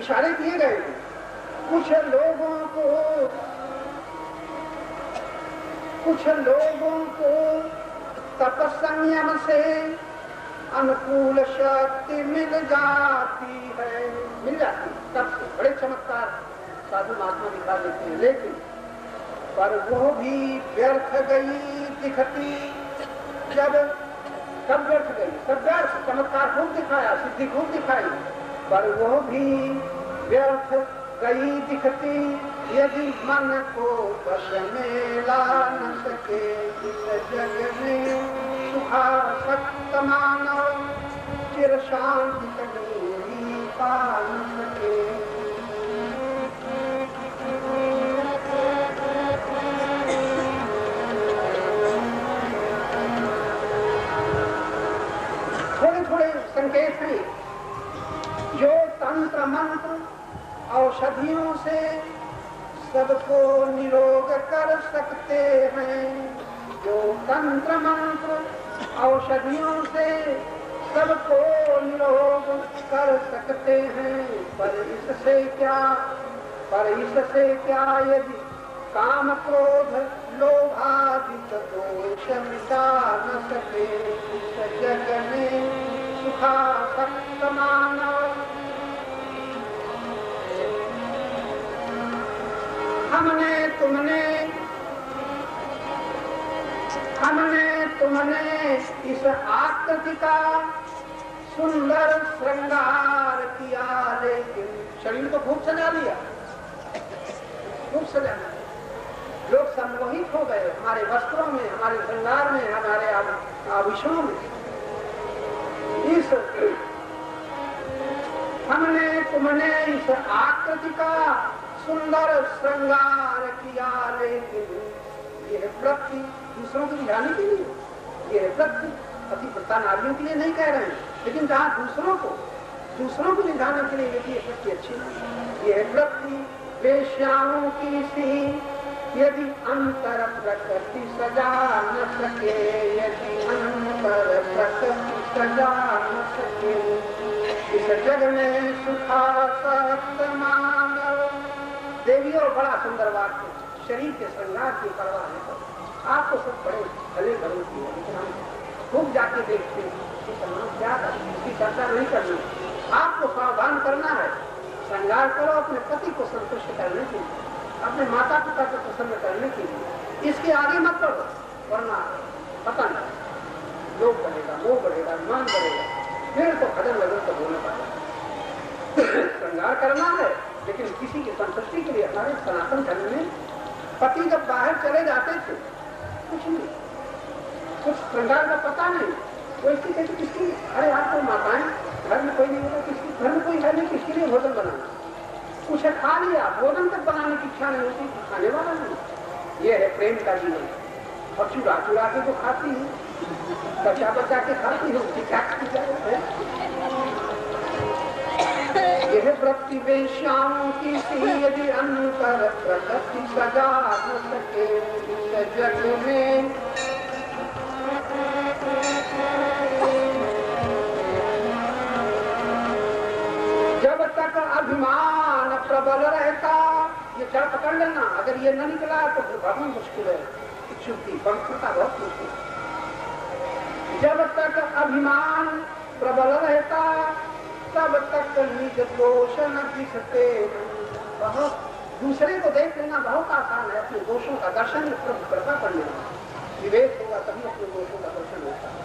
इशारे किए गए हैं। कुछ लोगों को तपसंयम से अनुकूल शक्ति मिल जाती है, तब से बड़े चमत्कार साधु महात्मा दिखा देते हैं, लेकिन पर वो भी व्यर्थ गई दिखती। जब व्यर्थ गई, तब व्यर्थ, चमत्कार खूब दिखाया, सिद्धि खूब दिखाई, पर वो भी व्यर्थ गई दिखती यदि मन को बस में ला न सके। इस जग में सुखासक्त मानव चिर शांति कभी पा न सके। थोड़े संकेत हैं जो तंत्र मंत्र औषधियों से सबको निरोग कर सकते हैं। जो तंत्र मंत्र औषधियों से सबको निरोग कर सकते हैं, पर इससे क्या यदि काम क्रोध लोभादिक दोष मिटा न सके। इस जग में सुखासक्त मानव हमने तुमने इस आकृति का सुंदर श्रृंगार किया, लेकिन शरीर को खूब सजा लिया, खूब सजा। लोग सम्मोहित हो गए हमारे वस्त्रों में, हमारे श्रृंगार में, हमारे आभूषणों में। तुमने इस आकृति का सुंदर श्रृंगार किया, लेकिन यह वृत्ति दूसरों को रिझाने के लिए, यह वृत्ति पतिव्रता नारियों के लिए नहीं कह रहे हैं, लेकिन जहाँ दूसरों को रिझाने के लिए यदि यह वृत्ति अच्छी नहीं, यह वृत्ति वेश्याओं की सी यदि अंतर प्रकृति सजा न सके। यदि अंतर प्रकृति सजा न सके, इस जग में सुखासक्त मानव। देवियों, बड़ा सुंदर वाक्य, शरीर के श्रृंगार की परवाह नहीं करते। आपको सब बड़े भले भले की है, लेकिन हम खूब जाके देखते हैं क्या करते, इसकी चर्चा नहीं करनी। आपको सावधान करना है, श्रृंगार करो अपने पति को संतुष्ट करने के लिए, अपने माता पिता को प्रसन्न करने के लिए। इसके आगे मत बढ़ो, वरना पता नहीं लोभ बढ़ेगा, मोह बढ़ेगा, मान बढ़ेगा, फिर तो खजन लगन तो बोलने पाएगा। श्रृंगार करना है, लेकिन किसी की संतुष्टि के लिए। हमारे सनातन धर्म में पति जब बाहर चले जाते थे, कुछ नहीं, कुछ श्रृंगार का पता नहीं, वो इसकी कहती किसकी, अरे आपको माताएं घर में कोई नहीं होता, किसकी घर में कोई है नहीं, किसके लिए भोजन बनाना। कुछ खा लिया, भोजन तक बनाने की इच्छा नहीं होती, खाने वाला नहीं। ये है प्रेम का जीवन। और चुरा के जो खाती है, बचा के खाती है, उसकी क्या खाती है। यह वृत्ति वेश्याओं की सी यदि अंतर प्रकृति सजा न सके। इस जग में जब तक अभिमान प्रबल रहता, ये चढ़ पकड़ लेना, अगर ये न निकला तो फिर बहुत मुश्किल है, छुट्टी पवित्रता बहुत मुश्किल। जब तक अभिमान प्रबल रहता, तब तक निज दोष न दिखते। बहुत दूसरे को देख लेना बहुत आसान है, अपने दोषों का दर्शन प्रभु कृपा कर लेना। विवेक होगा तभी अपने दोषों का दर्शन होता है।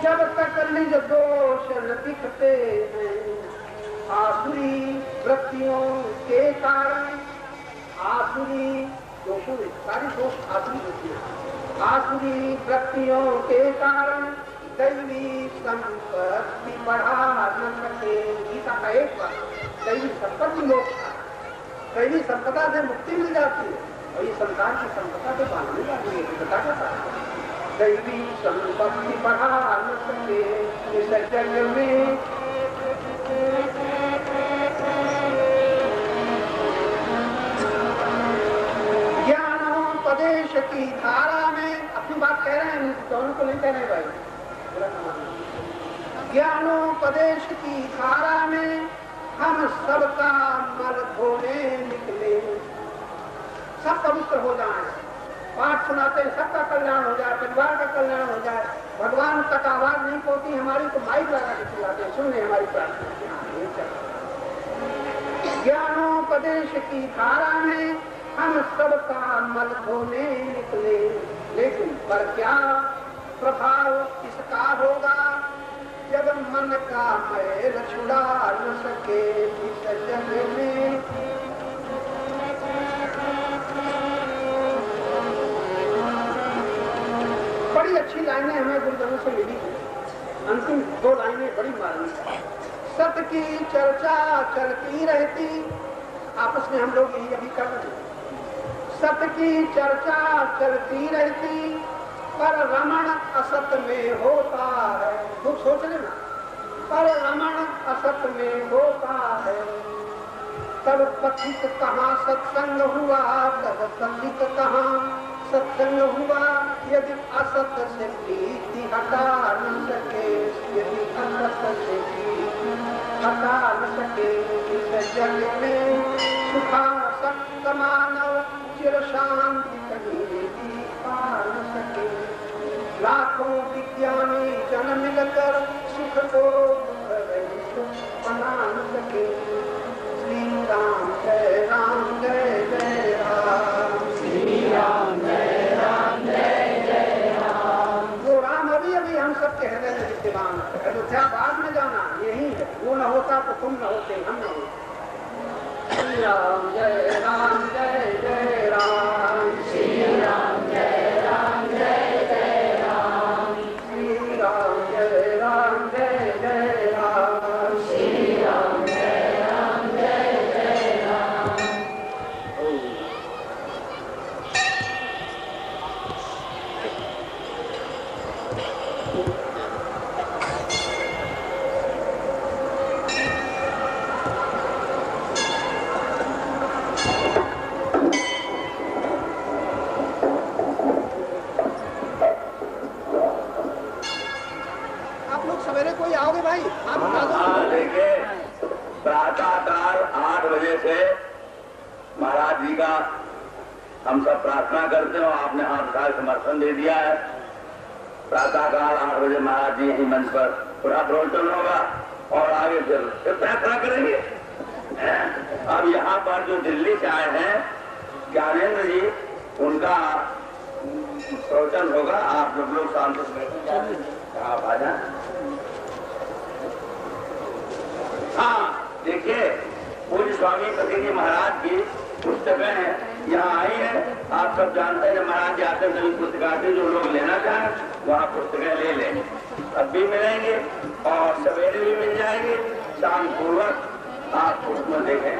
जब तक निज दोष न दिखते हैं, आसुरी वृत्तियों के कारण, आसुरी दोषों में सारी दोष आसुरी वृत्तियां, आसुरी वृत्तियों के कारण दैवी संपत्ति बढ़ा न सके। गीता का एक बात, दैवी संपत्ति मोक्ष, दैवी संपदा से मुक्ति मिल जाती है, और ये संसार की संपदा से बांधने जाती है। बता क्या दैवी संपत्ति बढ़ा न सके। इस जग में ज्ञानोपदेश की धारा में, अपनी बात कह रहे हैं, दोनों को नहीं कह रहे भाई, ज्ञानोपदेश की धारा में हम सबका मल धोने निकले, सब पवित्र हो जाए। पाठ सुनाते हैं सबका कल्याण हो जाए, परिवार का कल्याण हो जाए। भगवान तक आवाज नहीं पहुंची हमारी तो माइक लगा के चिल्लाते हैं, सुन ले हमारी प्रार्थना। ज्ञानोपदेश की धारा में हम सबका मल धोने निकले, लेकिन पर क्या प्रभाव इसका होगा जब मन का मैल छुड़ा न सके इस जग में। बड़ी अच्छी लाइनें हमें गुरुजनों से मिली, अंतिम 2 लाइनें बड़ी मार्मिक। सत्य की चर्चा चलती रहती, आपस में हम लोग यही अभी कर रहे हैं। सत्य की चर्चा चलती रहती, पर रमण असत में होता है। खूब सोच लेना, पर रमण असत में होता है। तब पथित कहाँ सत्संग हुआ, तब पथित कहाँ सत्संग हुआ। यदि असत से प्रीति हटा न सके, यदि असत से प्रीति हटा न सके, इस जग में सुखा सक्त मानव चिर शांति कहीं भी पा न सके। लाखों विज्ञानी जन मिलकर सुख को बना न सके। श्री राम जय राम जय जय राम, श्री राम जय राम जय जय राम। वो राम अभी अभी हम सबके हृदय में विद्यमान है। अयोध्या बाद में जाना यही है, वो न होता तो तुम न होते, हम न होते। श्री राम जय राम जय जय राम, श्री राम जय राम जय जय राम, श्री राम जय राम जय जय राम, श्री राम जय राम जय जय राम। आओगे भाई? हाँ, देखिए प्रातःकाल 8 बजे से महाराज जी का हम सब प्रार्थना करते हो, आपने हाथ का समर्थन दे दिया है। प्रातःकाल 8 बजे महाराज जी यही मंच पर पूरा प्रवचन होगा और आगे फिर प्रार्थना करेंगे। अब यहाँ पर जो दिल्ली से आए हैं ज्ञानेंद्र जी, उनका प्रवचन होगा। आप लोग शांति से बैठे, आप आ जाए। हाँ, देखिए पूज्य स्वामी पतिजी महाराज की पुस्तकें यहाँ आई है। आप सब जानते हैं महाराज जी आते हैं, पुस्तकार्थी जो लोग लेना चाहें वहाँ पुस्तकें ले लें। अब भी मिलेंगे और सवेरे भी मिल जाएंगे, शाम पूर्वक आप उसमें देखें।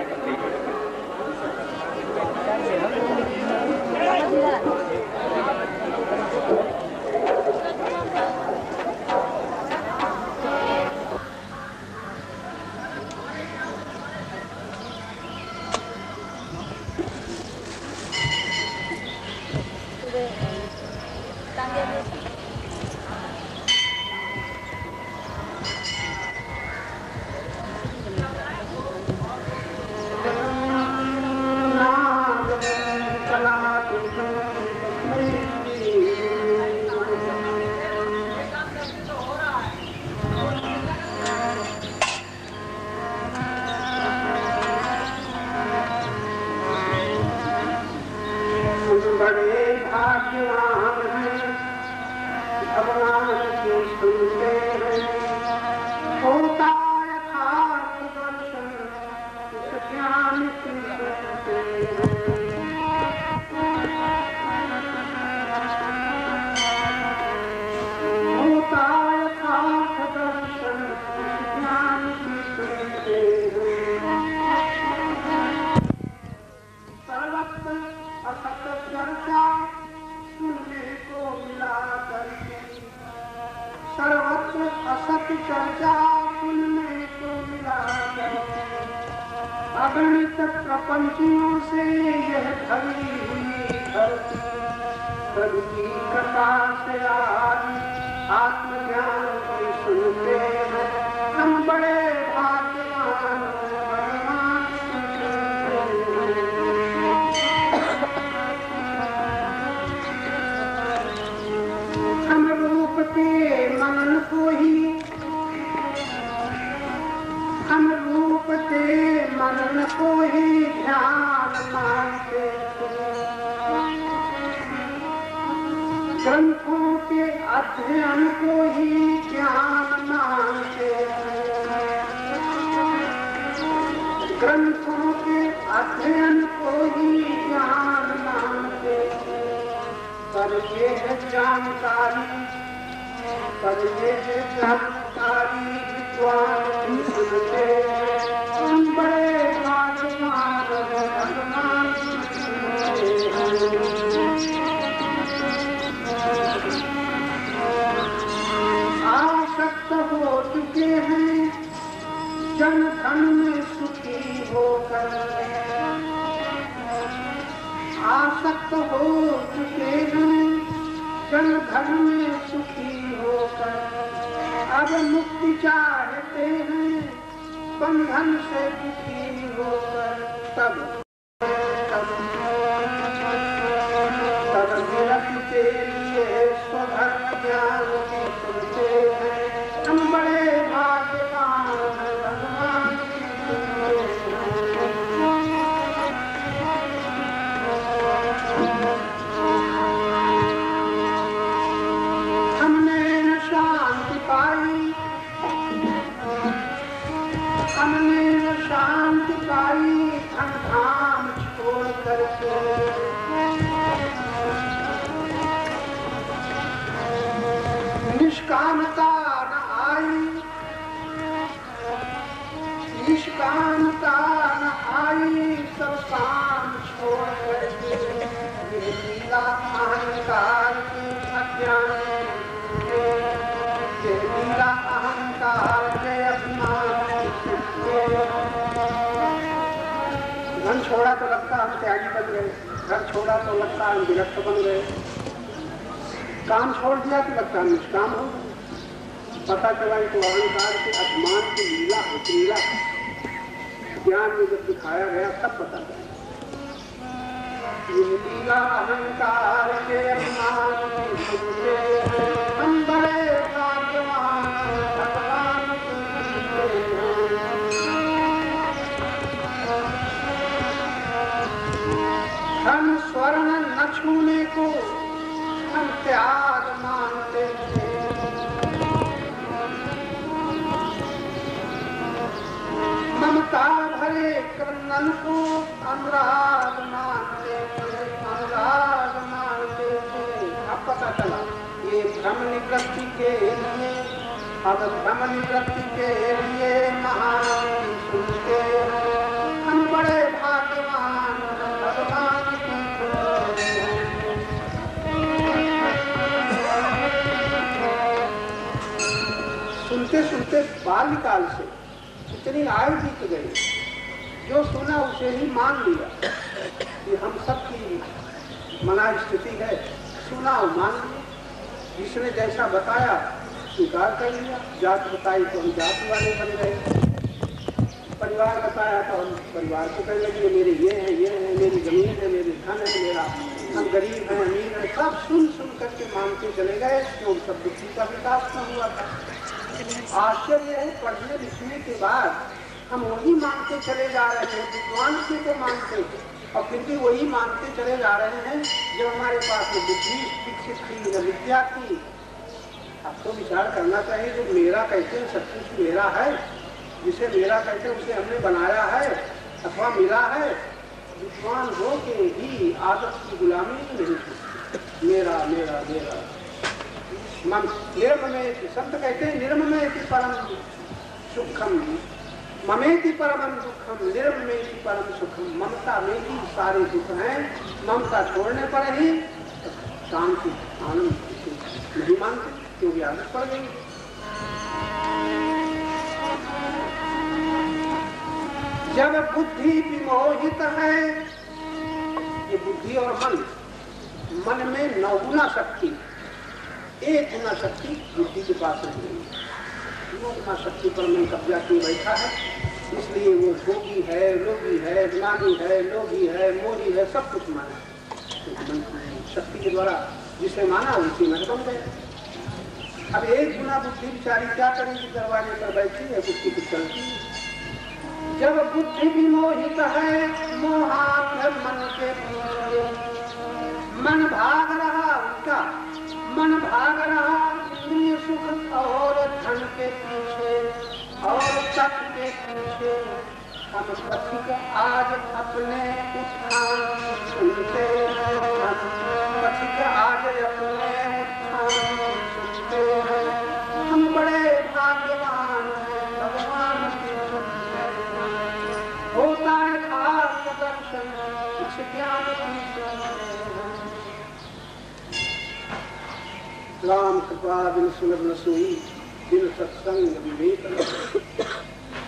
चर्चा सुनने को मिला, अगणित प्रपंचियों से यह भरी हुई धरती, प्रभु कथा से आज आत्मज्ञान की सुनते हैं हम बड़े भाग्यवान। को ही हम रूप के मनन को ही ध्यान मानते, ग्रंथों के अध्ययन को ही ज्ञान मानते, ग्रंथों के अध्ययन को ही ज्ञान मानते। पर ये है जानकारी, पर ये है जानकारी विद्वान सुनते, हम बड़े भाग्यवान भगवान आसक्त हो चुके हैं जन धन में सुखी होकर, आसक्त हो चुके हैं जन धन में सुखी होकर, अब मुक्ति चाहते हैं बंधन से दुखी होकर। तब निरखते लिए स्वधर्म ज्ञान की सुनते हैं, हम बड़े भाग्यवान भगवान हमने शांति पाई धन धाम छोड़ करके, निष्कामता न आई, निष्कामता न आई सब काम छोड़ करके, ये लीला अहंकार के अज्ञान, ये लीला अहंकार के अभिमान। धन छोड़ा तो लगता हम त्यागी बन गए, घर छोड़ा तो लगता हम विरक्त बन गए, काम छोड़ दिया तो लगता हम निष्काम हो गए। पता चला तो अहंकार के अभिमान की लीला है, लीला ज्ञान में जब दिखाया गया तब पता चला ये लीला अहंकार के अभिमान हम बड़े भाग्यवान भगवान। हम स्वर्ण न छूने को हम त्याग मानते थे, ममता भरे क्रंदन को अनुराग मानते थे, अनुराग मानते थे। अब पता चला ये भ्रम निवृत्ति के लिए, अब भ्रम निवृत्ति के लिए महान सुनते हम बड़े भाग्यवान भगवान। सुनते सुनते बाल्यकाल से इतनी आयु बीत गई, जो सुना उसे ही मान लिया कि हम सबकी मना स्थिति है, सुना और मान लिया, जिसने जैसा बताया स्वीकार कर लिया। जात बताई तो हम जात वाले बन गए, परिवार बताया तो हम परिवार को कहने लगे मेरे ये है, मेरी जमीन है, मेरे धन है, मेरा हम गरीब हैं, अमीर हैं, सब सुन सुन करके मानते चले गए, क्यों सब बुद्धि का विकास न हुआ था। आश्चर्य है पढ़ने लिखने के बाद हम वही मानते चले जा रहे हैं, विद्वान से तो मानते और फिर भी वही मानते चले जा रहे हैं जो हमारे पास बुद्धि विकसित थी न विद्या थी। अब तो विचार करना चाहिए जो मेरा कहते हैं सब कुछ मेरा है, जिसे मेरा कहते हैं उसे हमने बनाया है अथवा मिला है। विद्वान हो के भी आदत की गुलामी नहीं थी, मेरा मेरा मेरा निर्ममेति, संत कहते हैं निर्ममेति परम सुखम, ममेति परम दुखम, निर्ममेति परम सुखम। ममता में ही सारे दुख हैं, ममता छोड़ने पर ही शांति आनंद नहीं मानते क्योंकि आदत पड़ गई। जब बुद्धि विमोहित है, ये बुद्धि और मन में 9 गुना शक्ति, 1 गुना शक्ति बुद्धि के पास नहीं है। 9 गुना शक्ति पर मन कब्जा किए बैठा है, इसलिए वो भोगी है, रोगी है, ज्ञानी है, लोभी है, मोही है, सब कुछ माना। शक्ति के द्वारा जिसे माना उसी में बन गए। अब एक गुना बुद्धि बिचारी क्या करेगी, दरवाजे पर बैठी है, बुद्धि कुछ चलती है। जब बुद्धि विमोहित है, मोहात है मन के पीछे, मन भाग रहा उनका, मन भाग रहा इंद्रिय सुख और धन के पीछे और तप के पीछे। हम पथिक आज अपने उत्थान सुनते हैं, पथिक आज अपने उत्थान सुनते हैं। हम बड़े भाग्यवान हैं, भगवान के सुनते हैं। होता है खास दर्शन इस ज्ञान की सुनते हैं। राम कृपा बिन सुलभ न सोई, बिन सत्संग विवेक न।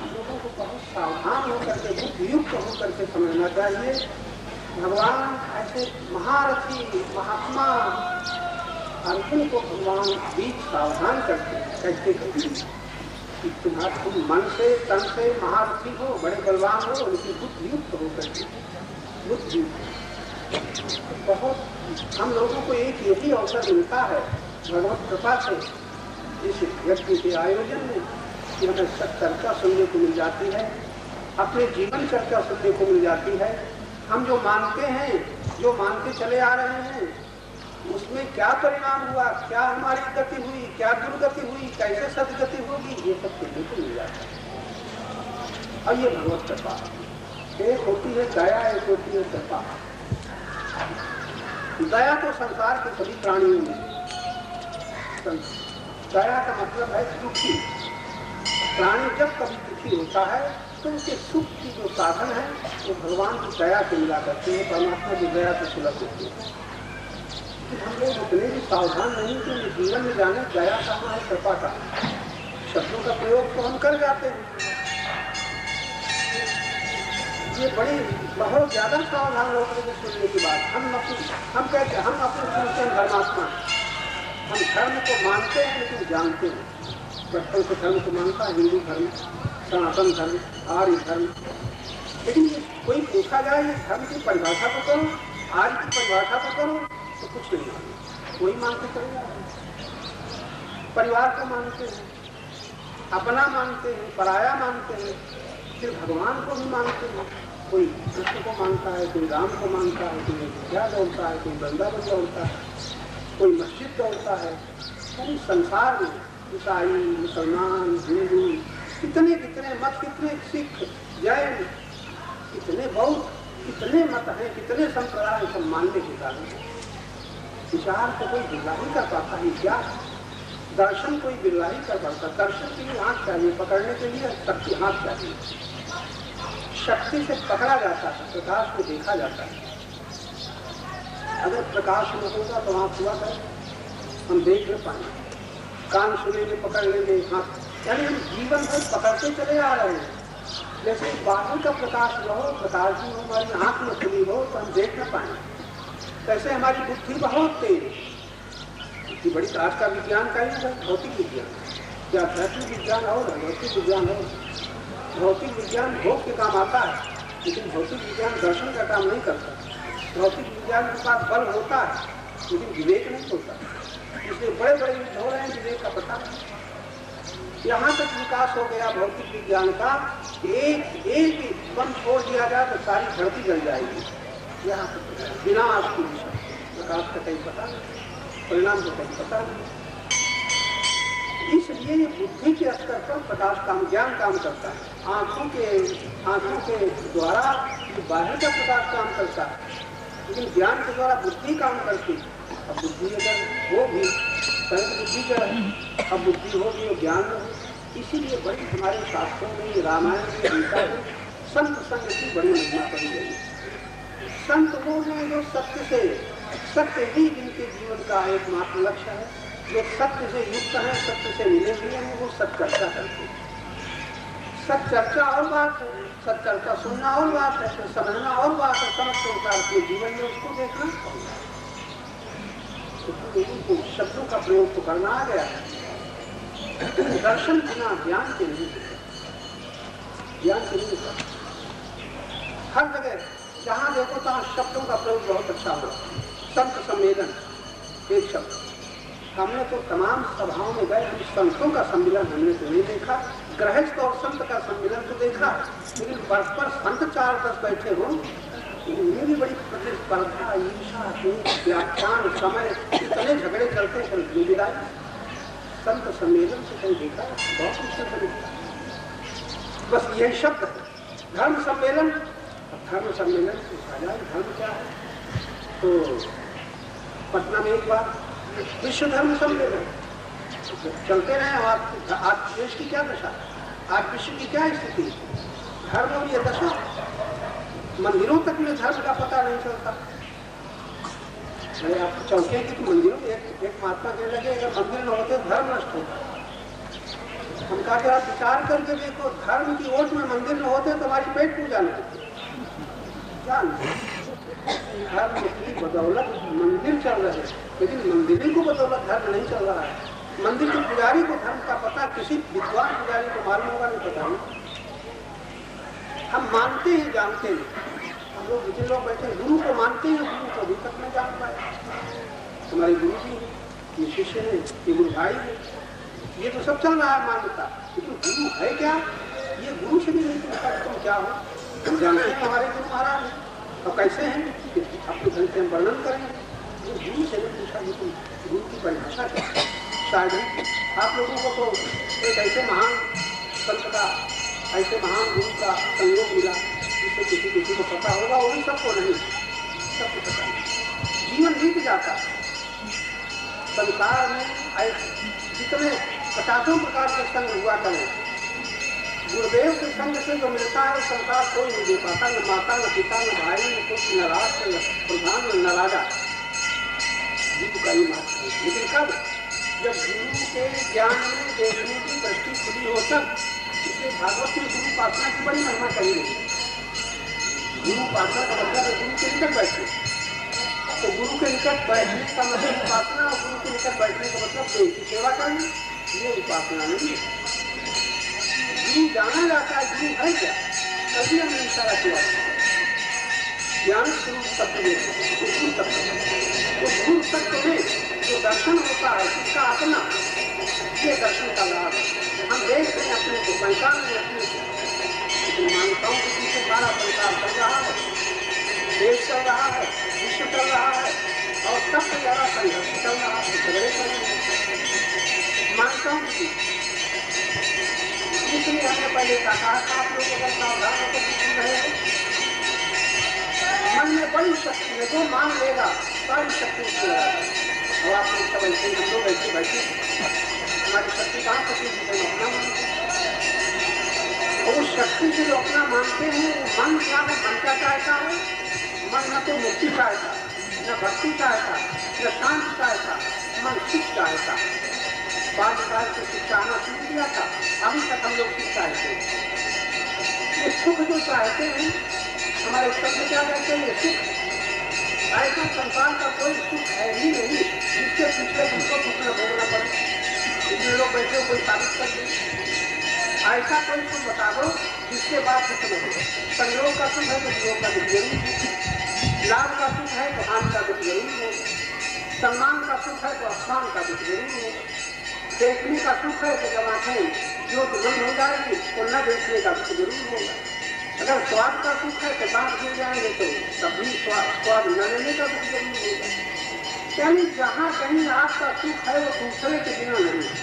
लोगों को बहुत सावधान होकर के, बुद्धियुक्त होकर के समझना चाहिए। भगवान ऐसे महारथी महात्मा अर्जुन को भगवान बीच सावधान करते कहते कि तुम मन से तन से महारथी हो, बड़े बलवान हो, लेकिन बुद्धियुक्त होकर के, बुद्धियुक्त। बहुत हम लोगों को एक यही अवसर मिलता है भगवत कृपा से, इस व्यक्ति के आयोजन में, कि हमें सब चर्चा सुनने को मिल जाती है, अपने जीवन चर्चा सुनने को मिल जाती है। हम जो मानते हैं, जो मानते चले आ रहे हैं, उसमें क्या परिणाम हुआ, क्या हमारी गति हुई, क्या दुर्गति हुई, कैसे सदगति होगी, ये सब सुनने को मिल जाता है। और ये भगवत कृपा, एक होती है दया, एक होती है कृपा। दया तो संसार के सभी प्राणियों में, दया का मतलब है दुखी प्राणी जब कभी दुखी होता है तो उसके सुख की जो साधन है वो भगवान की दया से मिला करते हैं, परमात्मा की दया से सुलभ होती है। हम लोग उतने भी सावधान नहीं कि जीवन में जाने दया कहाँ है, कृपा का। शब्दों का प्रयोग तो हम कर जाते हैं, ये बड़ी बहुत ज्यादा सावधान होकर के सुनने की बात। हम कहते हैं हम अपने सुनते हैं धर्मात्मा, हम धर्म को मानते हैं लेकिन जानते हैं। बचपन से धर्म को मानता है, हिंदू धर्म, सनातन धर्म, आर्य धर्म। लेकिन कोई पूछा जाए ये धर्म की परिभाषा को करो, आर्य की परिभाषा को करो, तो कुछ नहीं मानते। कोई मानते चले जाते हैं, परिवार को मानते हैं, अपना मानते हैं, पराया मानते हैं, फिर भगवान को भी मानते हैं। कोई कृष्ण को मानता है, कोई राम को मानता है, कोई अयोध्या दौड़ता है, कोई वृंदावन दौड़ता है, कोई मस्जिद दौड़ता है। पूरे संसार में ईसाई, मुसलमान, हिंदू, कितने कितने मत, कितने सिख, जैन, कितने बौद्ध, कितने मत हैं, कितने संप्रदाय, सब मानने के कारण विचार को कोई बिरला ही कर पाता है। क्या दर्शन कोई बिरला ही कर पाता। दर्शन के लिए आँख चाहिए, पकड़ने के लिए शक्ति हाथ चाहिए। शक्ति से पकड़ा जाता है, प्रकाश को देखा जाता है। अगर प्रकाश न होगा तो आँख हुआ कर हम देख न पाएंगे, कान सुनेंगे, पकड़ लेंगे, हाथ, यानी हम जीवन भर पकड़ते चले आ रहे हैं। जैसे बाहर का प्रकाश न हो, प्रकाश भी हो, हमारी आँख में खुली हो तो हम देख न पाएंगे। कैसे हमारी बुद्धि बहुत तेज, बुद्धि बड़ी, आज का विज्ञान का ही है, भौतिक विज्ञान या आध्यात्मिक विज्ञान और भौतिक विज्ञान हो। भौतिक विज्ञान भोग के काम आता है, लेकिन भौतिक विज्ञान दर्शन का काम नहीं करता। भौतिक विज्ञान के पास बल होता है लेकिन विवेक नहीं होता, इसलिए बड़े बड़े युद्ध हो रहे हैं, विवेक का पता नहीं। यहाँ तक विकास हो गया भौतिक विज्ञान का, एक बम छोड़ दिया जाए तो सारी धरती जल जाएगी। यहाँ तक बिना आपकी दिशा प्रकाश का कहीं पता नहीं, परिणाम को कहीं पता नहीं। इसलिए ये बुद्धि के स्तर पर प्रकाश काम, ज्ञान काम करता है। आँखों के द्वारा बाहर का प्रकाश काम करता है, लेकिन ज्ञान के द्वारा बुद्धि काम करती है। अब बुद्धि अगर हो भी, पहले बुद्धि क्या है, अब बुद्धि होगी और ज्ञान हो। इसीलिए बड़ी हमारे शास्त्रों में, रामायण में, गीता में संत संग की बड़ी महिमा कही गई। संत वो हैं जो सत्य ही जिनके जीवन का एकमात्र लक्ष्य है, जो सत्य से युक्त हैं, सत्य से मिले हुए हैं, वो सत्चर्चा करते हैं। सत्चर्चा और बात है, सत्चर्चा सुनना और बात है, समझना और बात है, समझ के अनुसार अपने जीवन में उसको देखना। तो शब्दों का प्रयोग तो करना आ गया है, दर्शन बिना ज्ञान के नहीं, ज्ञान के नहीं होता। हर जगह जहाँ देखो तहाँ शब्दों का प्रयोग बहुत अच्छा हो। संत सम्मेलन एक शब्द, हमने तो तमाम सभाओं में गए, हम संतों का सम्मिलन हमने तो नहीं देखा, गृहस्थ और संत का सम्मिलन तो देखा, लेकिन परस्पर संत 4-10 बैठे हो, इनमें भी बड़ी प्रतिस्पर्धा, ईर्षा, व्याख्यान, समय, इतने झगड़े करते हैं विदाई। संत सम्मेलन से कहीं देखा, बहुत मुश्किल से देखा। बस यही शब्द है धर्म सम्मेलन। धर्म सम्मेलन से पूछा जाए धर्म क्या है, तो पटना में एक बार विश्व धर्म सम्मेलन चलते रहे। आज देश की क्या दशा, आज विश्व की क्या स्थिति, धर्म और ये दशा, मंदिरों तक में धर्म का पता नहीं चलता। अरे आप चौके की मंदिरों में एक महात्मा कहने लगे अगर मंदिर न होते धर्म नष्ट होता। हम कहा कि आप विचार करके देखो, धर्म की ओट में मंदिर न होते तो हमारी पेट पूजा नहीं होती। धर्म की बदौलत मंदिर चल रहे हैं, लेकिन मंदिर को बदौलत धर्म नहीं चल रहा है। मंदिर के पुजारी को धर्म का पता किसी विद्वान पुजारी को मालूम होगा नहीं, पता नहीं। हम मानते हैं, जानते हैं। हम लोग जितने लोग बैठे गुरु को मानते हैं, गुरु को अभी तक नहीं जान पाए। हमारे गुरु जी हैं, ये शिष्य है, ये गुरु भाई है, ये तो सब चल रहा है मान्यता, लेकिन गुरु है क्या, ये गुरु से भी नहीं पूछता तुम क्या हो। हम जानते हैं हमारे गुरु महाराज हैं, और कैसे हैं अपने ढंग से हम वर्णन करेंगे। गुरु से नहीं पूछा कि तुम गुरु की परिभाषा क्या। शायद आप लोगों को तो एक ऐसे महान संत का, ऐसे महान गुरु का संयोग मिला जिससे किसी को पता होगा, वो भी सबको नहीं, सबको पता नहीं। जीवन बीत जाता संसार में जितने 50 प्रकार के संग हुआ करें, गुरुदेव के संग से जो मिलता है संसार कोई नहीं दे पाता, न माता, न पिता, न भाई, न पुत्र, न राज, न प्रधान, न राजा। जीव का ही महत्व है। लेकिन कब, जब गुरु के ज्ञान में देखने की दृष्टि खुली हो तब। इसलिए भागवत में गुरु उपासना की बड़ी महिमा कही गई। गुरु उपासना का मतलब है गुरु के निकट बैठने, तो गुरु के निकट बैठने का मतलब उपासना, और गुरु के निकट बैठने का मतलब देव की सेवा करनी, ये उपासना नहीं है। गुरु जाना जाता है, गुरु है क्या, तभी हमने इशारा किया। ज्ञान स्वरूप तत्व, गुरु तत्व, उस गुरु तत्व में जो दर्शन होता है उसका अपना, ये दर्शन का लाभ। हम देखते हैं अपने को, पहचान में अपने मान्यताओं के पीछे सारा संसार चल रहा है, देश चल रहा है, विश्व चल रहा है, और सबसे ज्यादा संघर्ष चल रहा है, झगड़े चल रहे हैं मान्यताओं के पीछे। इसलिए हमने पहले कहा था आप लोग अगर सावधान होकर सुन रहे हैं, मन में बड़ी शक्ति है, जो मान लेगा सारी शक्ति उसको लगाएगा। और आप लोग सब ऐसे हम लोग ऐसे बैठे, हमारी शक्ति कहाँ से अपना मानते हैं, और उस शक्ति से जो अपना मानते हैं वो मन क्या है, मन क्या चाहता है। मन न तो मुक्ति चाहता, न भक्ति चाहता, न शांति चाहता, मन सुख चाहता। बाल से शिक्षा आना सीख दिया था, अभी तक हम लोग शिक्षा चाहते हैं। ये सुख जो चाहते हैं, हमारे शब्द क्या कहते हैं, ये सुख। ऐसा संसार का कोई सुख है ही नहीं जिसके पीछे हमको दुख न भोगना पड़े। इतने लोग बैठे कोई साबित कर दे, ऐसा कोई सुख बता दो जिसके बाद सुख न हो। संयोग का सुख है तो वियोग का दुख जरूर है, लाभ का सुख है तो हानि का दुख जरूर है, सम्मान का सुख है तो अपमान का दुख जरूर है, देखने का सुख है तो जब आंखें जो बंद हो जाएगी तो न देखने का सुख जरूर होगा। अगर स्वाद का सुख है तो दांत गिर जाएंगे तो तब भी स्वाद न लेने का दुख जरूर होगा। यानी जहाँ कहीं आपका सुख है वो दूसरे के बिना नहीं है,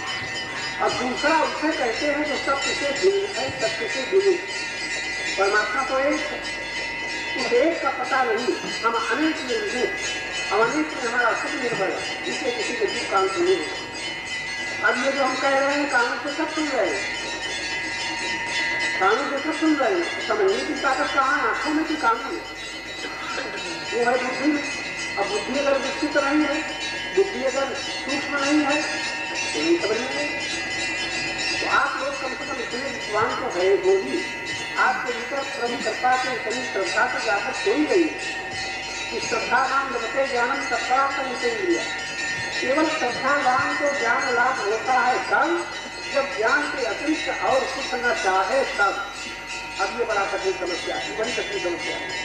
और दूसरा उससे कहते हैं जो सबसे से भिन्न है, सबसे से भिन्न। परमात्मा तो एक है, उस एक का पता नहीं, हम अनेक में हैं, और अनेक में हमारा सुख निर्भर है, इसलिए किसी के दुख काम से नहीं है। अब ये जो हम कह रहे हैं कानून से सब सुन रहे हैं, कानून से सब सुन रहे हैं, समझने की ताकत कहाँ है, आंखों में की कानून वो है बुद्धि में। अब बुद्धि अगर विकसित नहीं है, बुद्धि अगर सूक्ष्म नहीं है तो नहीं समझेंगे। तो आप लोग कम से कम इतने विद्वान तो है होगी, आपके भीतर प्रभु कृपा से इतनी श्रद्धा से जाकर कोई गई कि श्रद्धा नाम लगते ज्ञानम सत्ता लिया। केवल श्रद्धावान को ज्ञान लाभ होता है तब जब ज्ञान के अतिरिक्त और कुछ न चाहे तब। अब ये बड़ा कठिन समस्या है, बड़ी कठिन समस्या है।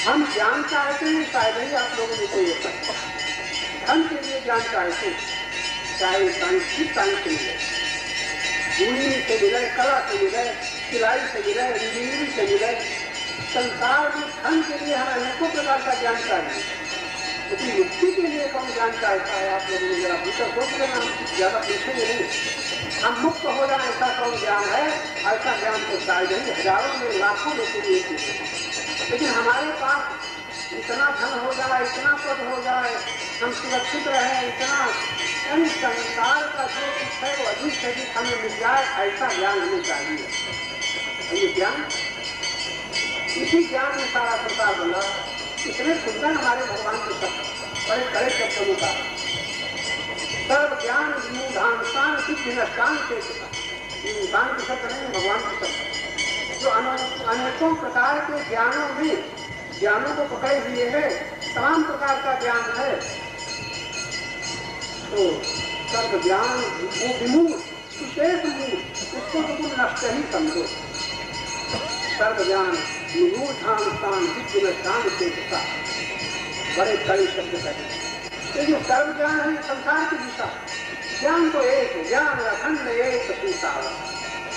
हम ज्ञान चाहते हैं, शायद ही आप लोगों ने कोई धन के लिए ज्ञान चाहते, चाहे साइंस से मिले, इंजीनियरिंग से मिले, कला से मिले, सिलाई से मिले, इंजीनियरिंग से मिले, संसार में धन के लिए हमें अनेकों प्रकार का ज्ञान चाहिए, लेकिन मुक्ति के लिए कौन ज्ञान चाहता है? आप लोगों ने जरा भीतर सोच लेना, हम ज्यादा पूछेंगे नहीं। हम मुक्त हो जाए ऐसा कौन ज्ञान है? ऐसा ज्ञान तो शायद ही हजारों में लाखों में से एक है। लेकिन हमारे पास इतना धन हो जाए, इतना पद हो जाए, हम सुरक्षित रहे, इतना यानी संसार का जो कुछ है वो अधिक से अधिक हमें मिल जाए, ऐसा ज्ञान हमें चाहिए। ये ज्ञान, इसी ज्ञान में सारा संसार बना। इतने सुंदर हमारे भगवान के शब्द, बड़े कड़े शब्दों का सर्व ज्ञान मूढ़ांशान सिद्धि नष्टान से इंसान के शब्द नहीं, भगवान के शब्द जो अनेकों प्रकार के ज्ञानों में ज्ञानों को पकड़े हुए है, तमाम प्रकार का ज्ञान है। तो सर्व ज्ञान वो विमूढ़ विशेष मूढ़, उसको तो तुम नष्ट ही समझो। सर्व ज्ञान मूढ़ांशान सिद्धि नष्टान से बड़े कड़े शब्द कहे। ये जो सर्व ज्ञान है संसार की दिशा, ज्ञान तो एक है, ज्ञान अखंड एक सीतावर।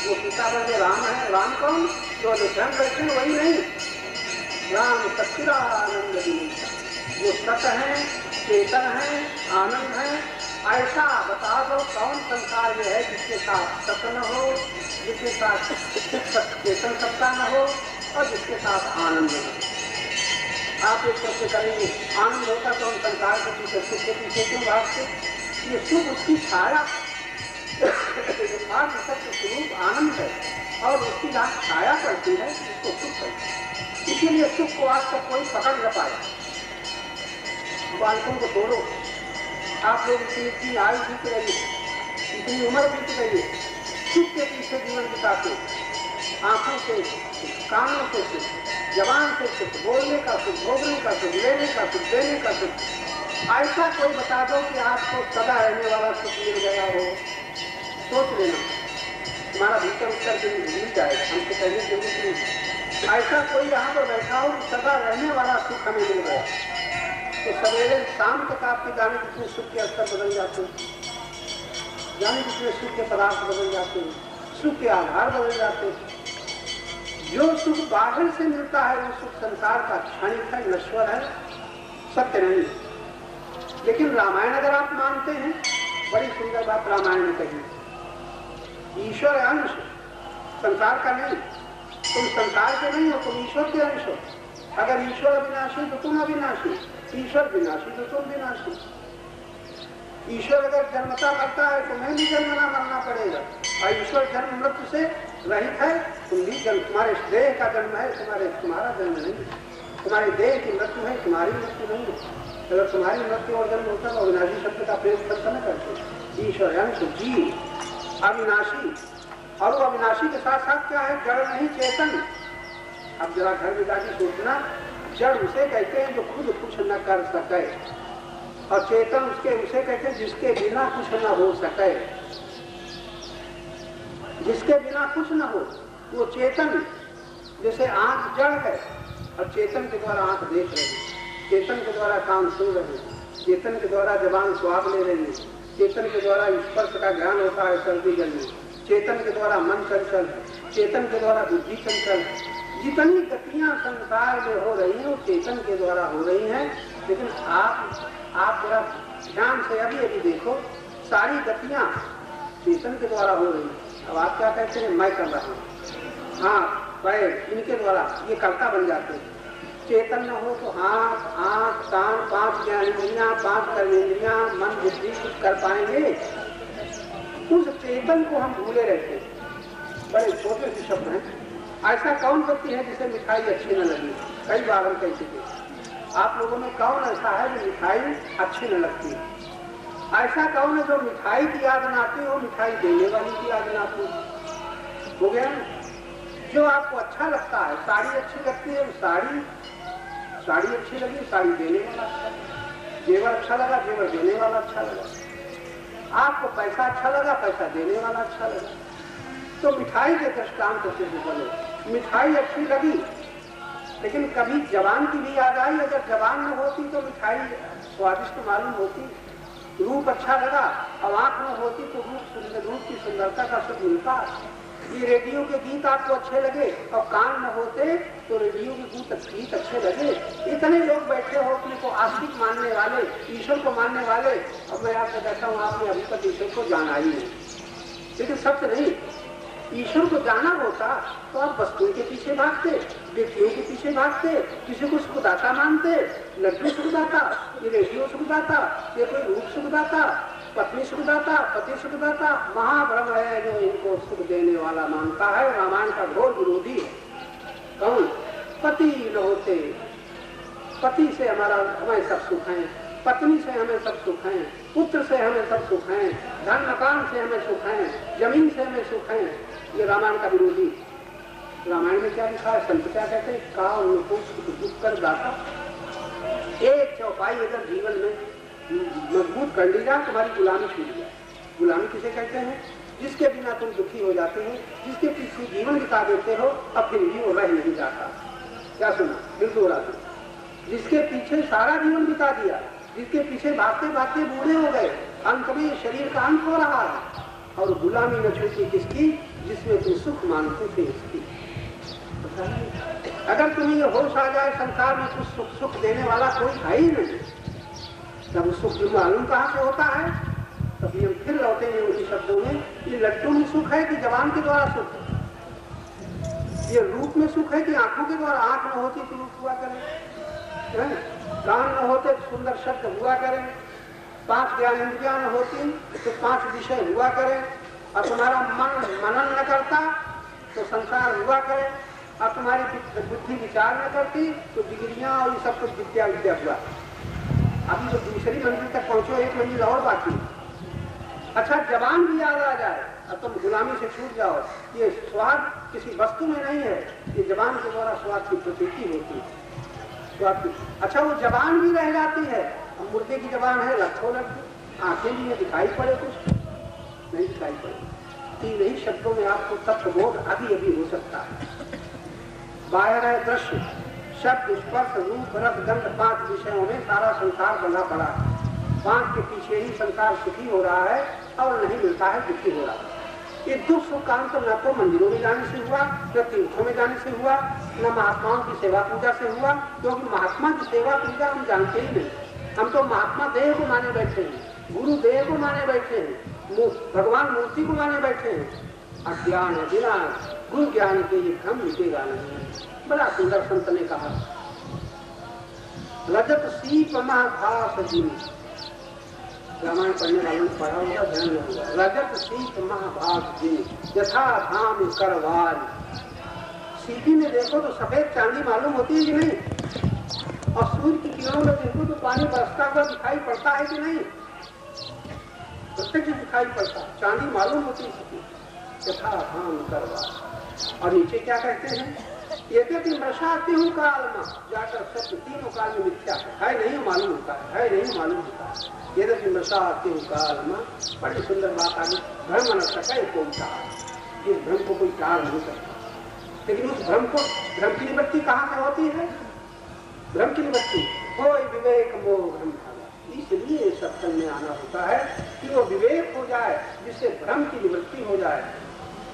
वो सीतावर जो राम है, राम कौन? जो ध्यान बैठे वही नहीं, राम सच्चिदानंद जो सत है, चेतन है, आनंद है। ऐसा बता दो कौन संसार में है जिसके साथ सत न हो, जिसके साथ चेतन सत्ता न हो और जिसके साथ आनंद न हो। आप एक सबसे करेंगे आनंद होता तो हम संसार के पीछे सुख के पीछे क्यों भागते? ये सुख उसकी छाया, सत्य स्वरूप आनंद है और उसकी जहाँ छाया पड़ती है उसको सुख करती है। इसीलिए सुख को आज तक कोई पकड़ न पाया। बालकों को छोड़ो, आप लोग इतनी आयु बीत रही है, इतनी उम्र बीत रही है, सुख के पीछे जीवन बिताते, आंखों से कानों से सुख, जबान से सुख, बोलने का सुख, भोगने का सुख, लेने का सुख, देने का सुख। ऐसा कोई बता दो कि आपको सदा रहने वाला सुख मिल गया हो, सोच लेना, तुम्हारा भीतर उत्तर दिन मिल जाएगा, हमसे कहने की जरूरत नहीं। ऐसा कोई यहाँ पर बैठा हो सदा रहने वाला सुख हमें मिल गया, तो सवेरे शाम तक आपके जाने कितने सुख के स्तर बदल जाते हैं, जाने कितने सुख के पदार्थ बदल जाते हैं, सुख के आधार बदल जाते हैं। जो सुख बाहर से मिलता है वो सुख संसार का क्षणिक है, नश्वर है, सत्य नहीं। लेकिन रामायण अगर आप मानते हैं, बड़ी सुंदर बात रामायण ने कही, ईश्वर अंश संसार का नहीं, तुम संसार के नहीं हो, तुम ईश्वर के अंश हो। अगर ईश्वर अविनाशी तो तुम अविनाशी, ईश्वर विनाशी तो तुम विनाशी। ईश्वर अगर जन्मता करता है तुम्हें भी जन्मना मरना पड़ेगा, और ईश्वर जन्म मृत्यु से रहित है, तुम भी जन्म, तुम्हारे देह का जन्म है, तुम्हारा जन्म नहीं, तुम्हारे देह की मृत्यु है, तुम्हारी मृत्यु नहीं है। अगर तुम्हारी मृत्यु और जन्म होता तो अविनाशी शब्द का प्रयोग करता न करते। ईश्वर अंश जी अविनाशी, और वो अविनाशी के साथ साथ क्या है? जड़ नहीं, चेतन। अब जरा घर में जाके सोचना, जड़ उसे कहते हैं जो खुद कुछ न कर सके, और चेतन उसे कहते हैं जिसके बिना कुछ न हो सके। जिसके बिना कुछ न हो वो चेतन। जैसे आंख जड़ है और चेतन के द्वारा आंख देख रही है, चेतन के द्वारा कान सुन रहे हैं, चेतन के द्वारा जबान स्वाद ले रही है, चेतन के द्वारा स्पर्श का ज्ञान होता है, सर्दी गर्मी, चेतन के द्वारा मन चंचल है, चेतन के द्वारा बुद्धि चंचल है। जितनी गतियां संसार में हो रही हैं वो चेतन के द्वारा हो रही हैं। लेकिन आप जरा ध्यान से अभी देखो, सारी गतियां चेतन के द्वारा हो रही हैं। अब आप क्या कहते हैं? मैं कर रहा हूँ, हाँ पैर इनके द्वारा ये कर्ता बन जाते हैं। चेतन न हो तो हाथ, आंख, कान, 5 ज्ञानेंद्रियां, 5 कर्मेंद्रियां, मन, बुद्धि कुछ कर पाएंगे? उस चेतन को हम भूले रहते हैं। बड़े छोटे से शब्द हैं। ऐसा कौन व्यक्ति है जिसे मिठाई अच्छी न लगी? कई बार हम कह चुके। आप लोगों में कौन ऐसा है जो मिठाई अच्छी न लगती है? ऐसा कौन है जो मिठाई की याद न आती हो, मिठाई देने वाली की याद न आती हो गया ना? जो आपको अच्छा लगता है, साड़ी अच्छी लगती है, साड़ी अच्छी लगी, साड़ी देने वाला अच्छा लगा, जेवर अच्छा लगा, जेवर देने वाला अच्छा लगा, आपको पैसा अच्छा लगा, पैसा देने वाला अच्छा लगा। तो मिठाई के दृष्टांत से बोले, मिठाई अच्छी लगी लेकिन कभी जबान की भी याद आई। अगर जबान न होती तो मिठाई स्वादिष्ट मालूम होती। रूप अच्छा लगा, अब आंख न होती तो रूप की सुंदरता का सुख मिलता। ये रेडियो के गीत आपको अच्छे लगे और कान न होते तो रेडियो के गीत अच्छे लगे। इतने लोग बैठे हो अपने को आस्तिक मानने वाले, ईश्वर को मानने वाले। अब मैं आपको कहता हूँ आपने अभी तक ईश्वर को जाना ही नहीं, लेकिन सत्य नहीं। ईश्वर को जाना होता तो आप वस्तुओं के पीछे भागते, व्यक्तियों के पीछे भागते, किसी को सुखदाता मानते, लड्डू सुखदाता, ये रेडियो सुखदाता, ये कोई रूप सुखदाता, पत्नी सुखदाता, पति सुखदाता, महाब्रह्म है जो इनको सुख देने वाला मानता है। रामायण का घोर विरोधी है। कौन? पति न होते, पति से हमें सब सुख है, पत्नी से हमें सब सुख है, पुत्र से हमें सब सुख है, धन मकान से हमें सुख है, जमीन से हमें सुख है। ये रामायण का विरोधी। रामायण में क्या लिखा है? संत क्या कहते हैं? काल को दुख कर दाता। एक चौपाई अगर जीवन में मजबूत कर ली जाए तुम्हारी गुलामी छूट जाए। गुलामी किसे कहते हैं? जिसके बिना तुम दुखी हो जाते हो, जिसके पीछे जीवन बिता देते हो, अब फिर भी वो रह नहीं जाता। क्या सुना? बिल्कुल राजी। जिसके पीछे सारा जीवन बिता दिया, जिसके पीछे भागते भागते बूढ़े हो गए, अंत में शरीर का अंत हो रहा है, और गुलामी न छूटी किसकी? जिसमें तुम सुख मानते थे इसकी। अगर तुम्हें ये होश आ जाए संसार में कुछ सुख देने वाला कोई है ही नहीं, तब सुख मालूम कहाँ से होता है? तभी हम फिर लौटे हैं उसी शब्दों में। ये लड्डू में सुख है कि जवान के द्वारा सुख है? ये रूप में सुख है कि आंखों के द्वारा? आंख न होती तो रूप हुआ करे, कान न होते तो सुंदर शब्द हुआ करें, 5 ज्ञानेंद्रियां न होती तो 5 विषय हुआ करें, और तुम्हारा मन मनन न करता तो संसार हुआ करे, और तुम्हारी बुद्धि विचार न करती तो डिग्रियां और ये सब कुछ विद्या विद्या हुआ। अभी तो दूसरी मंजिल तक पहुंचो, एक मंजिल और बाकी। अच्छा, जवान भी याद आ जाए और तुम गुलामी से छूट जाओ। ये स्वाद किसी वस्तु में नहीं है, ये जवान के द्वारा स्वाद की प्रतीति होती है। अच्छा, वो जबान भी रह जाती है, मुर्दे की जबान है, रखो लड्डू, आंखें भी है, दिखाई पड़े कुछ नहीं दिखाई पड़े। तीन ही शब्दों में आपको तत्वबोध अभी अभी हो सकता है। बाहर है दृश्य, शब्द, स्पर्श, रूप, रस, गंध, 5 विषयों में सारा संसार बंधा पड़ा है। 5 के पीछे ही संसार सुखी हो रहा है और नहीं मिलता है दुखी हो रहा है। ये दुख सुख का अंत न तो मंदिरों में जाने से हुआ, न तीर्थों में जाने से हुआ, न महात्माओं की सेवा पूजा से हुआ, क्योंकि महात्मा की सेवा पूजा हम जानते ही नहीं। हम तो महात्मा देह को माने बैठे हैं, गुरु देह को माने बैठे हैं, भगवान मूर्ति को माने बैठे हैं। अज्ञान है बिना गुरु ज्ञान के ये भ्रम मिटेगा नहीं। बड़ा सुंदर संत ने कहा, रजत सीप महाभास जीव, रामायण पढ़ने वालों ने पढ़ा होगा, ध्यान होगा। रजत सीप महाभास जीव यथा धाम करवाल। सीपी में देखो तो सफेद चांदी मालूम होती है कि नहीं, और सूर्य की किरणों में देखो तो पानी बरसता हुआ दिखाई पड़ता है कि नहीं? प्रत्यक्ष दिखाई पड़ता, चांदी मालूम होती है। यथा धाम करवाल। और नीचे क्या कहते हैं? यद्यपि मृषाती हूँ काल में जाकर सत्य तीनों काल में मिथ्या है नहीं मालूम होता है नहीं मालूम होता है। यद्यपि मृषाती हूँ काल में, बड़ी सुंदर बात आ गई। भ्रम न सके कोई टाल, इस भ्रम को कोई टाल नहीं सकता। लेकिन उस भ्रम भ्रम की निवृत्ति कहाँ से होती है? भ्रम की निवृत्ति कोई विवेक मोह भ्रम, इसलिए सत्संग में आना होता है कि वो विवेक हो जाए, जिससे भ्रम की निवृत्ति हो जाए,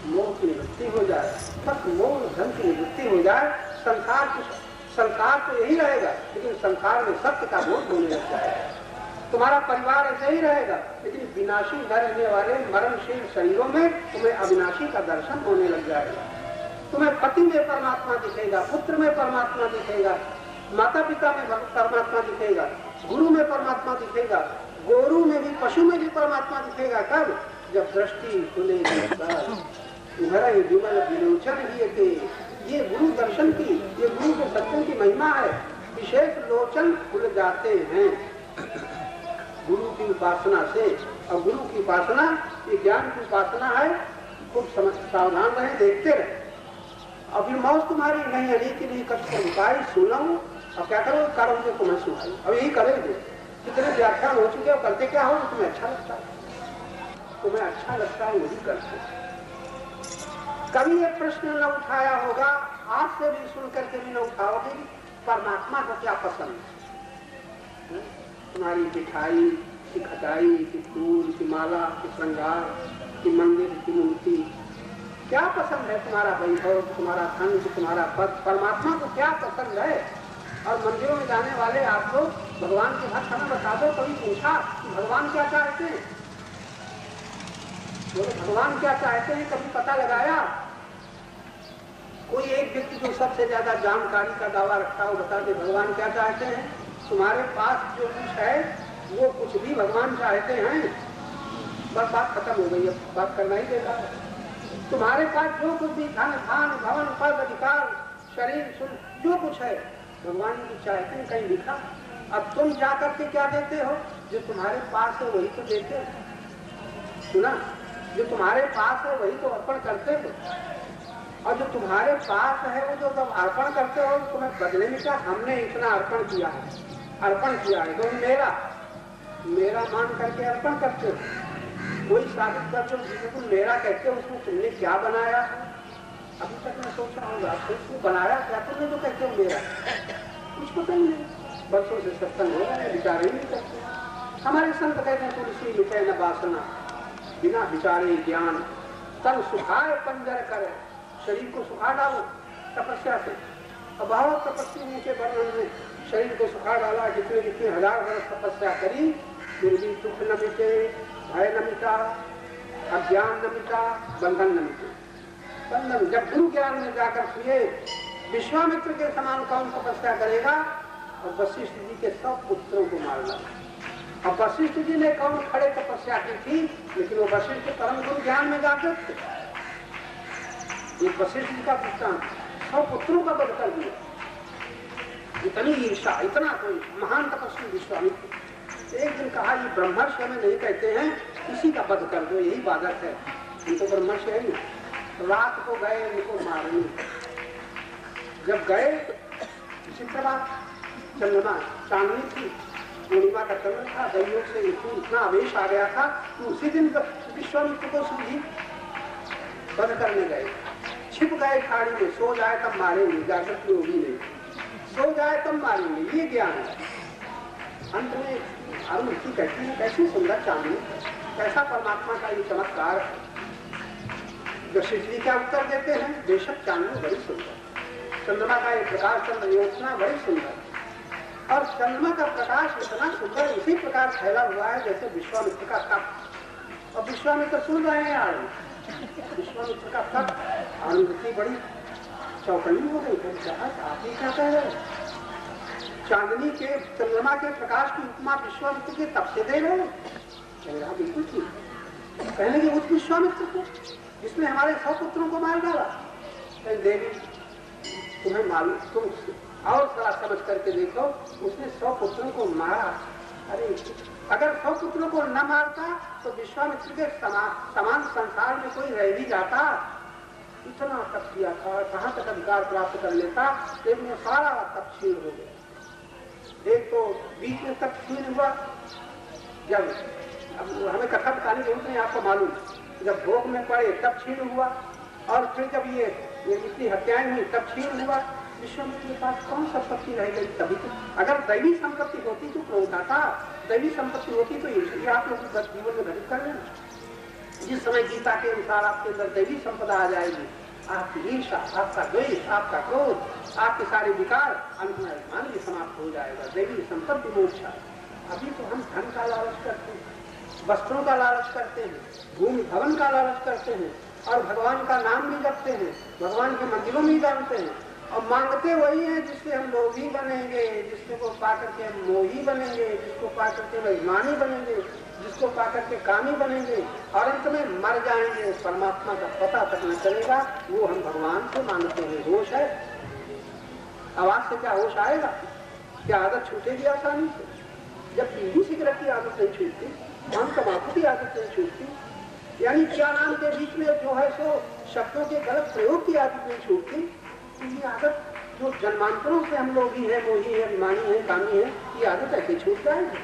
मोह की निवृत्ति हो जाए, बस मोह भ्रम की निवृत्ति हो जाए। संसार तो यही रहेगा, लेकिन संसार में सत्य का बोध होने लग जाएगा। तुम्हारा परिवार ऐसे ही रहेगा, लेकिन विनाशी न रहने वाले मरणशील शरीरों में तुम्हें अविनाशी का दर्शन होने लग जाएगा। तुम्हें पति में परमात्मा दिखेगा, पुत्र में परमात्मा दिखेगा, माता पिता में परमात्मा दिखेगा, गुरु में परमात्मा दिखेगा, गोरु में भी, पशु में भी परमात्मा दिखेगा। कब? जब दृष्टि खुलेगी। ये गुरु दर्शन की, ये गुरु के सत्संग की महिमा है। विशेष लोचन खुल जाते हैं गुरु की उपासना से। और गुरु की उपासना ये ज्ञान की उपासना है। खूब सावधान रहे, देखते रहे। अभी मौत तुम्हारी नहीं आने के लिए कष्ट उपाय सुनो, और क्या करो? करोगे तो मैं सुनाई, अब यही करेंगे। कितने व्याख्यान हो चुके हो, करते क्या हो? तुम्हें अच्छा लगता है, तुम्हें अच्छा लगता है वही करते। कभी ये प्रश्न न उठाया होगा, आज से भी सुन करके भी न उठाओगे, परमात्मा को क्या पसंद है? तुम्हारी मिठाई, कि खटाई, कि फूल, कि माला, कि श्रृंगार, कि मंदिर, की मूर्ति, क्या पसंद है? तुम्हारा वैभव, तुम्हारा धन, तुम्हारा पद, परमात्मा को क्या पसंद है? और मंदिरों में जाने वाले आप लोग भगवान के भक्त हमें बता दो, कभी पूछा कि भगवान क्या चाहते हैं? बोले भगवान क्या चाहते हैं, कभी पता लगाया? कोई एक व्यक्ति जो सबसे ज्यादा जानकारी का दावा रखता हो बता दे भगवान क्या चाहते हैं? तुम्हारे पास जो कुछ है वो कुछ भी भगवान चाहते हैं? बस बात खत्म हो गई, अब बात करना ही देगा। तुम्हारे पास जो कुछ भी धन, धान, भवन, पद, अधिकार, शरीर, सुन, जो कुछ है भगवान की चाहते हैं, कहीं लिखा? अब तुम जाकर के क्या देते हो? जो तुम्हारे पास है वही तो देते हो। सुना, जो तुम्हारे पास है वही तो अर्पण करते हो। और जो तुम्हारे पास है वो जो तुम अर्पण करते हो तुम्हें बदले में क्या? हमने इतना अर्पण किया है, अर्पण किया है तो मेरा मान करके अर्पण करते हो। कोई साबित कर दो जिसे तुम मेरा कहते हो उसमें तुमने क्या बनाया? अभी तक मैं सोचा होगा उसको बनाया क्या तुमने जो कहते हो मेरा? कुछ पता ही नहीं, बरसों से सत्संग हो रहा है, विचार ही नहीं करते। हमारे संत कहते हैं तुलसी मिटे न वासना, बिना विचारे ज्ञान, तन सुखाए पंजर करे, शरीर को सुखा डालो तपस्या से। अब बहुत तपस्या के वर्णन में शरीर को सुखा डाला, जितने जितने हजार वर्ष तपस्या करी फिर भी दुख न मिटे, भय न मिटा, अज्ञान न मिटा, बंधन न मिटे। बंधन जब गुरु ज्ञान में जाकर सुने विश्वामित्र के समान कौन तपस्या करेगा? और वशिष्ठ जी के सब पुत्रों को मार डाला। और वशिष्ठ जी ने कौन खड़े तपस्या की थी, लेकिन वो वशिष्ठ परम गुरु ज्ञान में जाकर थे। एक वशिष्ठ जी का दृष्टांत, 100 पुत्रों का वध कर दिया। इतनी ईर्षा, इतना कोई महान तपस्वी विश्वामित्र। एक दिन कहा ये ब्रह्मर्षि हमें नहीं कहते हैं, इसी का वध कर दो, यही बाधक है, इनको ब्रह्मर्षि है नहीं। रात को गए इनको मारने। जब गए इसी बात, चंद्रमा चांदनी थी, पूर्णिमा का चंद्र था, दैयोग से इतना आवेश आ गया था कि उसी दिन विश्वामित्र को सूझी, वध करने गए। छिप गए खाड़ी में, सो जाए तब मारेंगे, जागृत में होगी नहीं, सो जाए तब मारेंगे, ये ज्ञान है। अंत में अरुण कहती है कैसी सुंदर चांदनी, कैसा परमात्मा का ये चमत्कार है। वशिष्ठ जी क्या उत्तर देते हैं? बेशक चांदनी बड़ी सुंदर, चंद्रमा का ये प्रकाश, चंद्र योजना बड़ी सुंदर। और चंद्रमा का प्रकाश इतना सुंदर इसी प्रकार फैला हुआ है जैसे विश्वामित्र का तप। और विश्वामित्र सुन रहे हैं आरुण, विश्वामित्र का तप। अरुंधति बड़ी चौकन्नी हो गई, आप ही क्या कह रहे हैं? चांदनी के, चंद्रमा के प्रकाश की उपमा विश्वामित्र के तप से दे रहे हो? बिल्कुल ठीक। कहने के उस विश्वामित्र को जिसने हमारे 100 पुत्रों को मार डाला। देवी तुम्हें मालूम, तुम और थोड़ा समझ करके देखो, उसने 100 पुत्रों को मारा। अरे अगर 100 पुत्रों को न मारता तो विश्वामित्र के समान संसार में कोई रह भी जाता? इतना तप किया था, कहाँ तक अधिकार प्राप्त कर लेता, लेकिन सारा तप क्षीण हो गया। एक तो बीच में तप क्षीण हुआ, जब अब हमें कथा बताने की जरूरत नहीं, आपको मालूम, जब भोग में पड़े तब क्षीण हुआ। और फिर जब ये इतनी हत्याएं हुई तब क्षीण हुआ। विश्वामित्र के पास कौन संपत्ति रह गई? तभी तो अगर दैवी संपत्ति होती तो क्रोध आता, दैवी संपत्ति होती तो ये आप लोग जीवन में घटित कर लेना। जिस समय गीता के अनुसार आपके अंदर दैवी संपदा आ जाएगी, आपकी ईर्षा, आपका द्वेष, आपका क्रोध, आपके सारे विकार, अंत में अभिमान भी समाप्त हो जाएगा। दैवी संपत्ति मोक्ष है। अभी तो हम धन का लालच करते हैं, वस्त्रों का लालच करते हैं, भूमि भवन का लालच करते हैं, और भगवान का नाम भी जपते हैं, भगवान के मंदिरों में जानते हैं, और मांगते वही है जिससे हम लोभी बनेंगे, जिसको पाकर के हम मोही बनेंगे, जिसको पाकर के अभिमानी बनेंगे, जिसको पाकर के कामी बनेंगे, और अंत में मर जाएंगे। परमात्मा का पता तक न चलेगा। वो हम भगवान से मांगते हैं। होश है? आवाज से क्या होश आएगा? क्या आदत छूटेगी आसानी से? जब बीड़ी सिगरेट की आदत नहीं छूटती, पान तंबाकू की आदत नहीं छूटती, यानी क्या नाम के बीच में जो है सो शब्दों के गलत प्रयोग की आदत नहीं छूटती, तो ये आदत जो जन्मांतरों से हम लोग ही है, मोही है, अभिमानी है, कामी है, ये आदत ऐसे छूट जाएगी।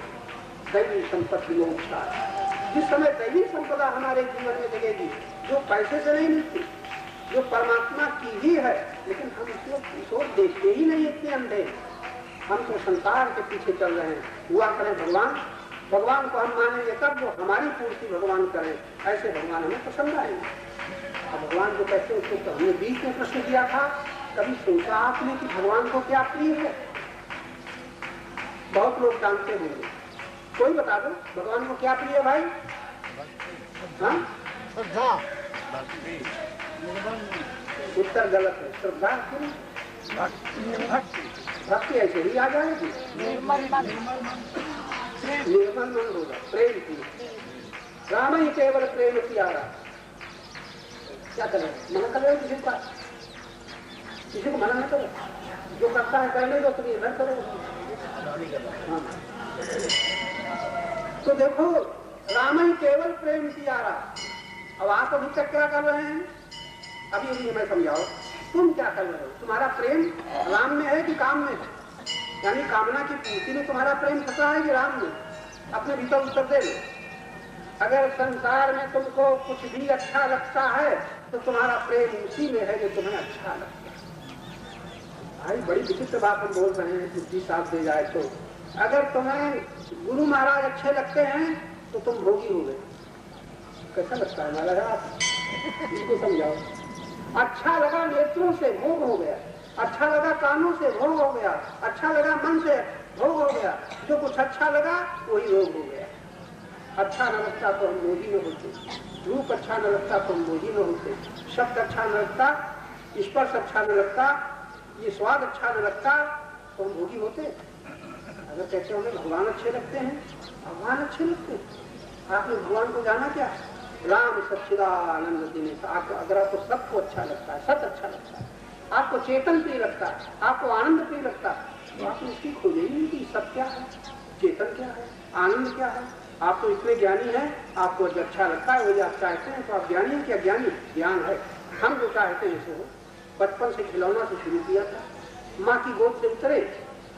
दैवी संपत्ति मोक्ष। जिस समय दैवी संपदा हमारे जीवन में लगेगी, जो पैसे से नहीं मिलती, जो परमात्मा की ही है, लेकिन हम इसको देखते ही नहीं, इतने अंधे हम तो संसार के पीछे चल रहे हैं। हुआ करें भगवान, भगवान को हम मानेंगे तब वो हमारी पूर्ति भगवान करें, ऐसे भगवान हमें पसंद आएंगे। अब भगवान को कहते हैं, उसको तो हमने बीच में प्रश्न किया था, कभी सोचा आपने कि भगवान को क्या प्रिय है? बहुत लोग जानते होंगे, कोई बता दो भगवान को क्या प्रिय है भाई? हाँ, श्रद्धा। उत्तर गलत है। श्रद्धा क्यों? भक्ति ऐसे ही आ जाएगी। निर्मल मन होगा, प्रेम की। राम ही केवल प्रेम प्यारा। क्या करें? मना कर रहे हो किसी का? किसी को मना न करो, जो करता है करने दो, तुम इधर करो। हाँ। तो देखो, राम ही केवल प्रेम प्यारा। अब आप अभी तक क्या कर रहे हैं? अभी मैं समझाओ, तुम क्या कर रहे हो? तुम्हारा प्रेम राम में है कि काम में है? यानी कामना की पूर्ति में तुम्हारा प्रेम फंसा है कि राम में? अपने भीतर उत्तर दे लो। अगर संसार में तुमको कुछ भी अच्छा लगता है तो तुम्हारा प्रेम उसी में है जो तुम्हें अच्छा लगता है। भाई बड़ी विचित्र बात हम बोल रहे हैं, बुद्धि साफ दे जाए तो। अगर तुम्हें गुरु महाराज अच्छे लगते हैं तो तुम भोगी हो गए। कैसा लगता है महाराज? आप इसको समझाओ। अच्छा लगा नेत्रों से भोग हो गया, अच्छा लगा कानों से भोग हो गया, अच्छा लगा मन से भोग हो गया। जो कुछ अच्छा लगा वही भोग हो गया। अच्छा न लगता तो हम मोदी न होते, रूप अच्छा न लगता तो हम मोदी न होते, शब्द अच्छा न लगता, स्पर्श अच्छा न लगता, ये स्वाद अच्छा न लगता तो हम भोगी होते। अगर कहते होंगे भगवान अच्छे लगते हैं, भगवान अच्छे लगते हैं। आपने भगवान को जाना क्या? राम सच्चिदानंद दिनेश। आपको अगर आपको सबको अच्छा लगता है, सत अच्छा लगता है, आपको चेतन प्रिय लगता है, आपको आनंद प्रिय लगता है, तो आपने इसकी खोजे ही नहीं कि सब क्या है, चेतन क्या है, आनंद क्या है। आप तो इतने ज्ञानी हैं, आपको जो अच्छा लगता है वही आप चाहते हैं, तो आप ज्ञानी हैं क्या? ज्ञानी ज्ञान है। हम जो चाहते हैं सो बचपन से खिलौना से शुरू किया था, माँ की गोद से उतरे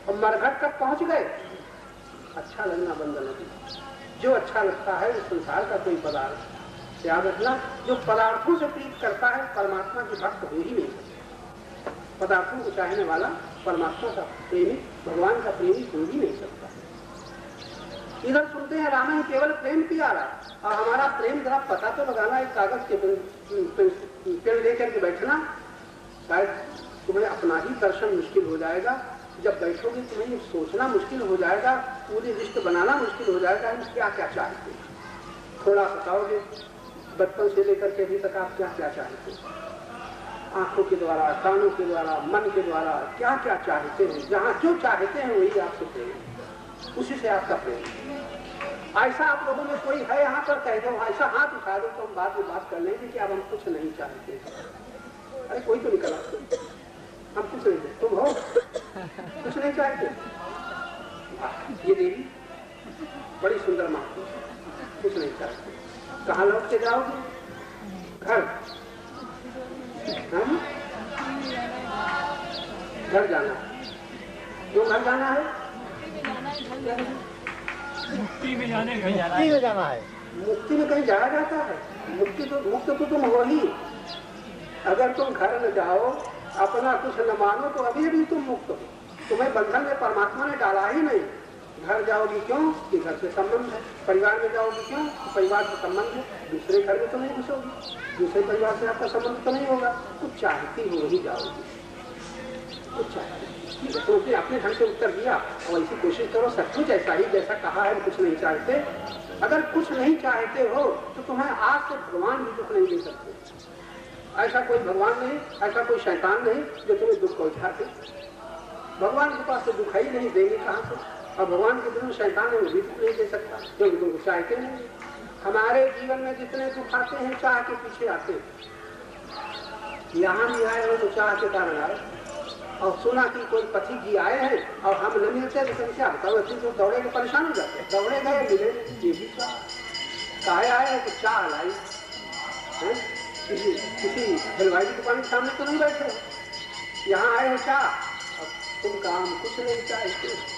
और मरघट तक पहुंच गए, अच्छा लगना बंद नहीं। जो अच्छा लगता है वो संसार का कोई पदार्थ, याद रखना, जो पदार्थों से प्रीत करता है परमात्मा के भक्त हो ही नहीं सकता। पदार्थों को चाहने वाला परमात्मा का प्रेमी, भगवान का प्रेमी हो ही नहीं सकता। इधर सुनते हैं राम ही केवल प्रेम प्यारा, और हमारा प्रेम जरा पता तो लगाना। एक कागज के पेन लेकर के बैठना, शायद तुम्हें अपना ही दर्शन मुश्किल हो जाएगा। जब बैठोगे तुम्हें ये सोचना मुश्किल हो जाएगा, पूरी लिस्ट बनाना मुश्किल हो जाएगा हम क्या क्या चाहते हैं। थोड़ा बताओगे बचपन से लेकर के अभी तक आप क्या क्या चाहते हैं? आंखों के द्वारा, कानों के द्वारा, मन के द्वारा क्या क्या चाहते हैं? जहाँ जो चाहते हैं वही आपसे प्रेम, उसी से आपका प्रेम। ऐसा आप लोगों में कोई है यहाँ पर? कह दो, ऐसा हाथ उठा दो तो हम बाद में बात कर लेंगे कि अब हम कुछ नहीं चाहते। अरे कोई तो निकला, हम कुछ नहीं, तुम हो कुछ नहीं चाहते। ये देवी बड़ी सुंदर माँ, कुछ नहीं चाहते। कहाँ लौट के जाओगे? घर। घर जाना है। क्यों घर जाना है? मुक्ति में जाना है। मुक्ति में कहीं जाया जाता है? मुक्त तो तुम हो ही। अगर तुम घर न जाओ, अपना कुछ न मानो, तो अभी भी तुम मुक्त हो। तुम्हें बंधन में परमात्मा ने डाला ही नहीं। घर जाओगी क्यों? कि घर से संबंध है। परिवार में जाओगी क्यों? तो परिवार से संबंध है। दूसरे घर में तो नहीं घुसोगी, दूसरे परिवार से आपका संबंध तो नहीं होगा। कुछ चाहती हो ही जाओगी, कुछ चाहती। तो उसने अपने ढंग से उत्तर दिया, और ऐसी कोशिश करो सचमुच ऐसा ही जैसा कहा है, कुछ नहीं चाहते। अगर कुछ नहीं चाहते हो तो तुम्हें आज से भगवान भी दुख नहीं दे सकते। ऐसा कोई भगवान नहीं, ऐसा कोई शैतान नहीं जो तुम्हें दुख पहुंचा दे। भगवान के पास से दुख ही नहीं देंगे कहाँ से? और भगवान के बिना शैतान है वो भी दुख नहीं दे सकता, क्योंकि तुमको चाहते नहीं। हमारे जीवन में जितने दुख आते हैं चाह के पीछे आते हैं। यहाँ भी आए हो तो चाह के कारण आए, और सुना कि कोई पथिक जी आए हैं और हम न मिलते तो क्या बताओ, तो दौड़े के परेशान हो जाते। दौड़े गए मिले, ये भी चाह काहे आए हैं? तो चाह लाई है। किसी हलवाई की दुकान के सामने तो नहीं बैठे, यहाँ आए हो चाह, अब तुम काम कुछ नहीं चाहते।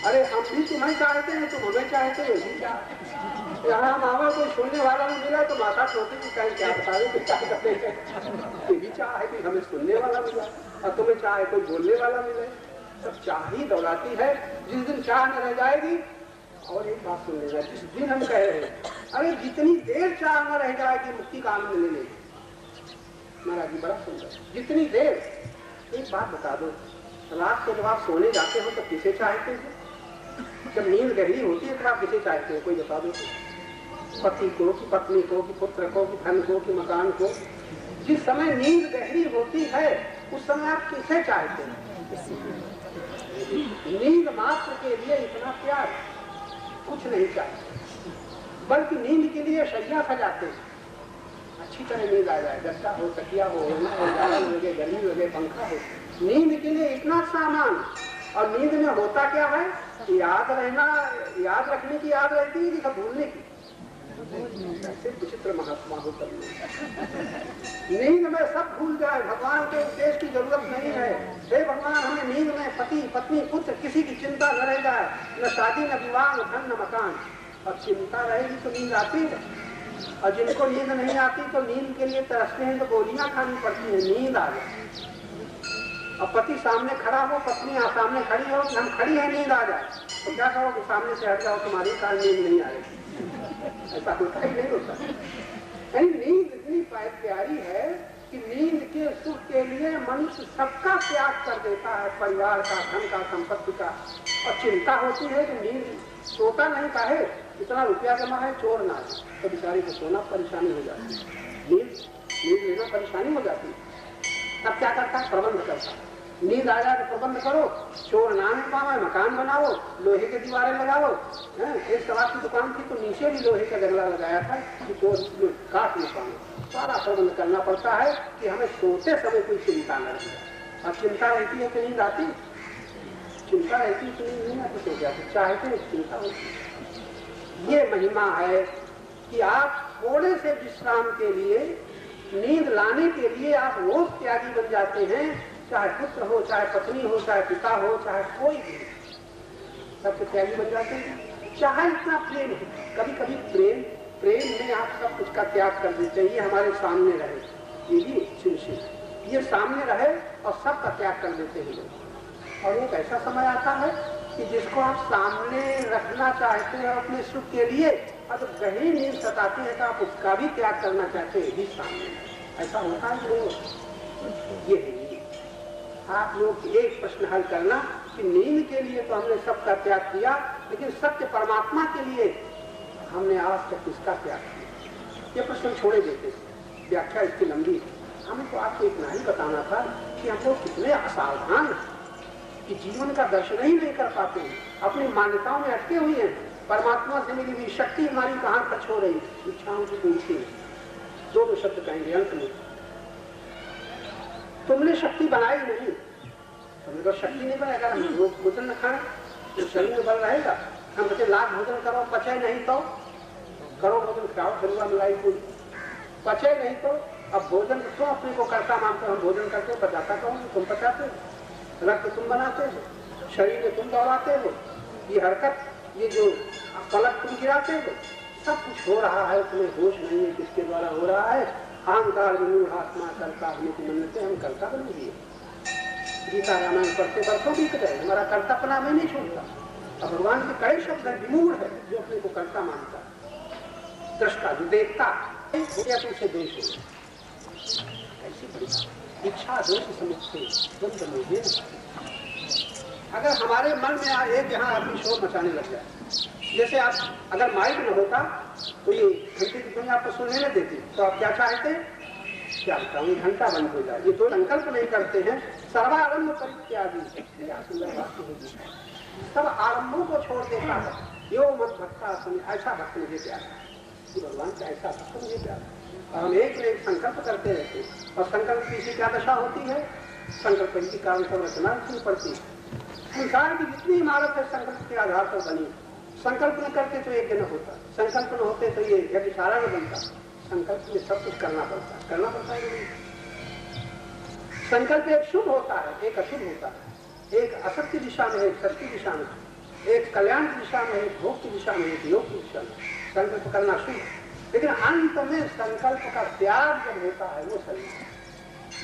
अरे हम भी तुम्हें चाहते हैं, तुम हमें चाहते हो भी चाह। यहाँ हम आवा कोई सुनने वाला नहीं मिला तो माता छोटी की कहीं क्या बतावे तो क्या करते हैं। ये भी चाह है कि हमें सुनने वाला मिला, और तुम्हें चाह है कोई बोलने वाला मिले। सब चाह ही दौड़ाती है। जिस दिन चाह न रह जाएगी और एक बात सुन लेना, जिस दिन हम कह रहे हैं अरे जितनी देर चाह न रह जाएगी मुक्ति का आनंद लेने, महाराज जी बड़ा सुंदर, जितनी देर। एक बात बता दो, रात को जब आप सोने जाते हो तो किसे चाहते हो? जब नींद गहरी होती है तो आप किसे चाहते हो? कोई बता दो। पति को कि पत्नी को कि पुत्र को कि धन को कि मकान को? जिस समय नींद गहरी होती है उस समय आप किसे चाहते हैं? नींद मात्र के लिए इतना प्यार कुछ नहीं चाहिए, बल्कि नींद के लिए शैया सजाते हैं, अच्छी तरह नींद आ जाए, गद्दा हो, तकिया हो, ओढ़ना हो, जाड़न लगे, गर्मी लगे, पंखा हो, नींद के लिए इतना सामान। और नींद में होता क्या है? याद रहना, याद रखने की याद रहती है कि सब भूलने की। ऐसे विचित्र महात्मा हो कर नींद में सब भूल जाए, भगवान के उपदेश की जरूरत नहीं है। हे भगवान, हमें नींद में पति पत्नी पुत्र किसी की चिंता न रह जाए, न शादी न विवाह न धन न मकान। और चिंता रहेगी तो नींद आती है, और जिनको नींद नहीं आती तो नींद के लिए तरसते हैं तो गोलियां खानी पड़ती है, नींद आ जाए। और पति सामने खड़ा हो, पत्नी सामने खड़ी हो कि हम खड़ी है, नींद आ जाए, तो क्या कहो कि सामने से हट जाओ, तुम्हारी कार नींद नहीं आएगी। ऐसा होता ही नहीं होता। नींद इतनी प्यारी है कि नींद के सुख के लिए मनुष्य सबका त्याग कर देता है, परिवार का, धन का, संपत्ति का। और चिंता होती है कि नींद सोता नहीं काहे, इतना रुपया जमा है, चोर ना आए तो बेचारी को सोना परेशानी हो जाती है, नींद लेना परेशानी हो जाती है। तब क्या करता है? प्रबंध करता है। नींद आ जाए तो प्रबंध करो, चोर ना आने पावे, मकान बनाओ, लोहे के दीवारें लगाओ। एक शराब की दुकान थी तो नीचे भी लोहे का जंगला लगाया था कि चोर काट न पाए। सारा प्रबंध करना पड़ता है कि हमें सोते समय कोई चिंता न रहे। अब चिंता रहती है कि नींद आती, चिंता रहती है कि नींद नहीं आती, सो जाती, चाहते चिंता होती। ये महिमा है कि आप थोड़े से विश्राम के लिए, नींद लाने के लिए आप रोज त्यागी बन जाते हैं। चाहे पुत्र हो, चाहे पत्नी हो, चाहे पिता हो, चाहे कोई भी, सबसे त्यागी बन जाते हैं। चाहे इतना प्रेम है, कभी कभी प्रेम में आप सब कुछ का त्याग कर देते हैं। ये हमारे सामने रहे, ये भी सुनिश्चित, ये सामने रहे और सब का त्याग कर देते हैं लोग। और एक ऐसा समय आता है कि जिसको आप सामने रखना चाहते हैं अपने सुख के लिए, अगर गहरी नींद सताती है तो आप उसका भी त्याग करना चाहते हैं, भी सामने। ऐसा होता है कि ये है। आप लोग एक प्रश्न हल करना कि नींद के लिए तो हमने सबका त्याग किया, लेकिन सत्य परमात्मा के लिए हमने आज तक किसका त्याग किया? ये प्रश्न छोड़े देते, व्याख्या इसकी लंबी है। हमें तो आपको इतना ही बताना था कि हम लोग कितने असावधान हैं कि जीवन का दर्शन ही नहीं कर पाते हैं, अपनी मान्यताओं में अटके हुए हैं। परमात्मा से मिली हुई शक्ति हमारी कहाँ खर्च हो रही, इच्छाओं की पूर्ति में। दो शब्द कहेंगे अंत में, तुमने शक्ति बनाई नहीं, तुमने तो शक्ति नहीं बनाएगा। हम लोग भोजन न खाए तो शरीर में बल रहेगा। हम बच्चे लाख भोजन करो, पचे नहीं तो करो भोजन, खाओ हलवा मलाई पूरी, पचे नहीं तो अब भोजन क्यों अपने को करता मानते हो? हम भोजन करते हो, पचाता कौन? तुम पचाते हो, रक्त तुम बनाते हो, शरीर में तुम दौड़ाते हो, ये हरकत, ये जो पलक तुम गिराते हो, सब कुछ हो रहा है, तुम्हें होश नहीं है किसके द्वारा हो रहा है। अहंकार विमूढ़ आत्मा करता होने की मन से हम कर्ता बन दिए। गीता रामायण पढ़ते बरसों बीत गए, हमारा कर्तापना में नहीं छूटता। और भगवान के कई शब्द है, विमूढ़ है जो अपने को कर्ता मानता, दृष्टा जो देखता, या तुमसे देश हो ऐसी बड़ी इच्छा दोष समझते मुझे। अगर हमारे मन में एक यहाँ आदमी शोर मचाने लग जाए, जैसे आप अगर माइक न होता तो ये घंटे की ध्वनि आपको सुनने न देती, तो आप क्या चाहते? क्या बताऊँ, घंटा बंद हो जाए। ये तो संकल्प नहीं करते हैं, सर्वारंभ परित्यागी, सुंदर वाक्य होगी, सब आरंभों को छोड़ देता है। यो मत भक्ता, ऐसा भक्त मुझे प्यारा, भगवान का ऐसा भक्त मुझे प्यारा। और हम एक न एक संकल्प करते रहते हैं, और संकल्प की इसी क्या दशा होती है? संकल्प के कारण सब रचना रखनी पड़ती है। संसार की जितनी इमारत है संकल्प के आधार पर बनी। संकल्प न करते तो एक न होता, संकल्प न होते तो ये इशारा न बनता। संकल्प में सब कुछ करना पड़ता है। संकल्प एक शुभ होता है, एक अशुभ होता है, एक असत्य दिशा में, एक सत्य दिशा में, एक कल्याण की दिशा में, एक भोग की दिशा में, एक योग की दिशा में। संकल्प करना शुभ, लेकिन अंत में संकल्प का त्याग जब होता है वो सही।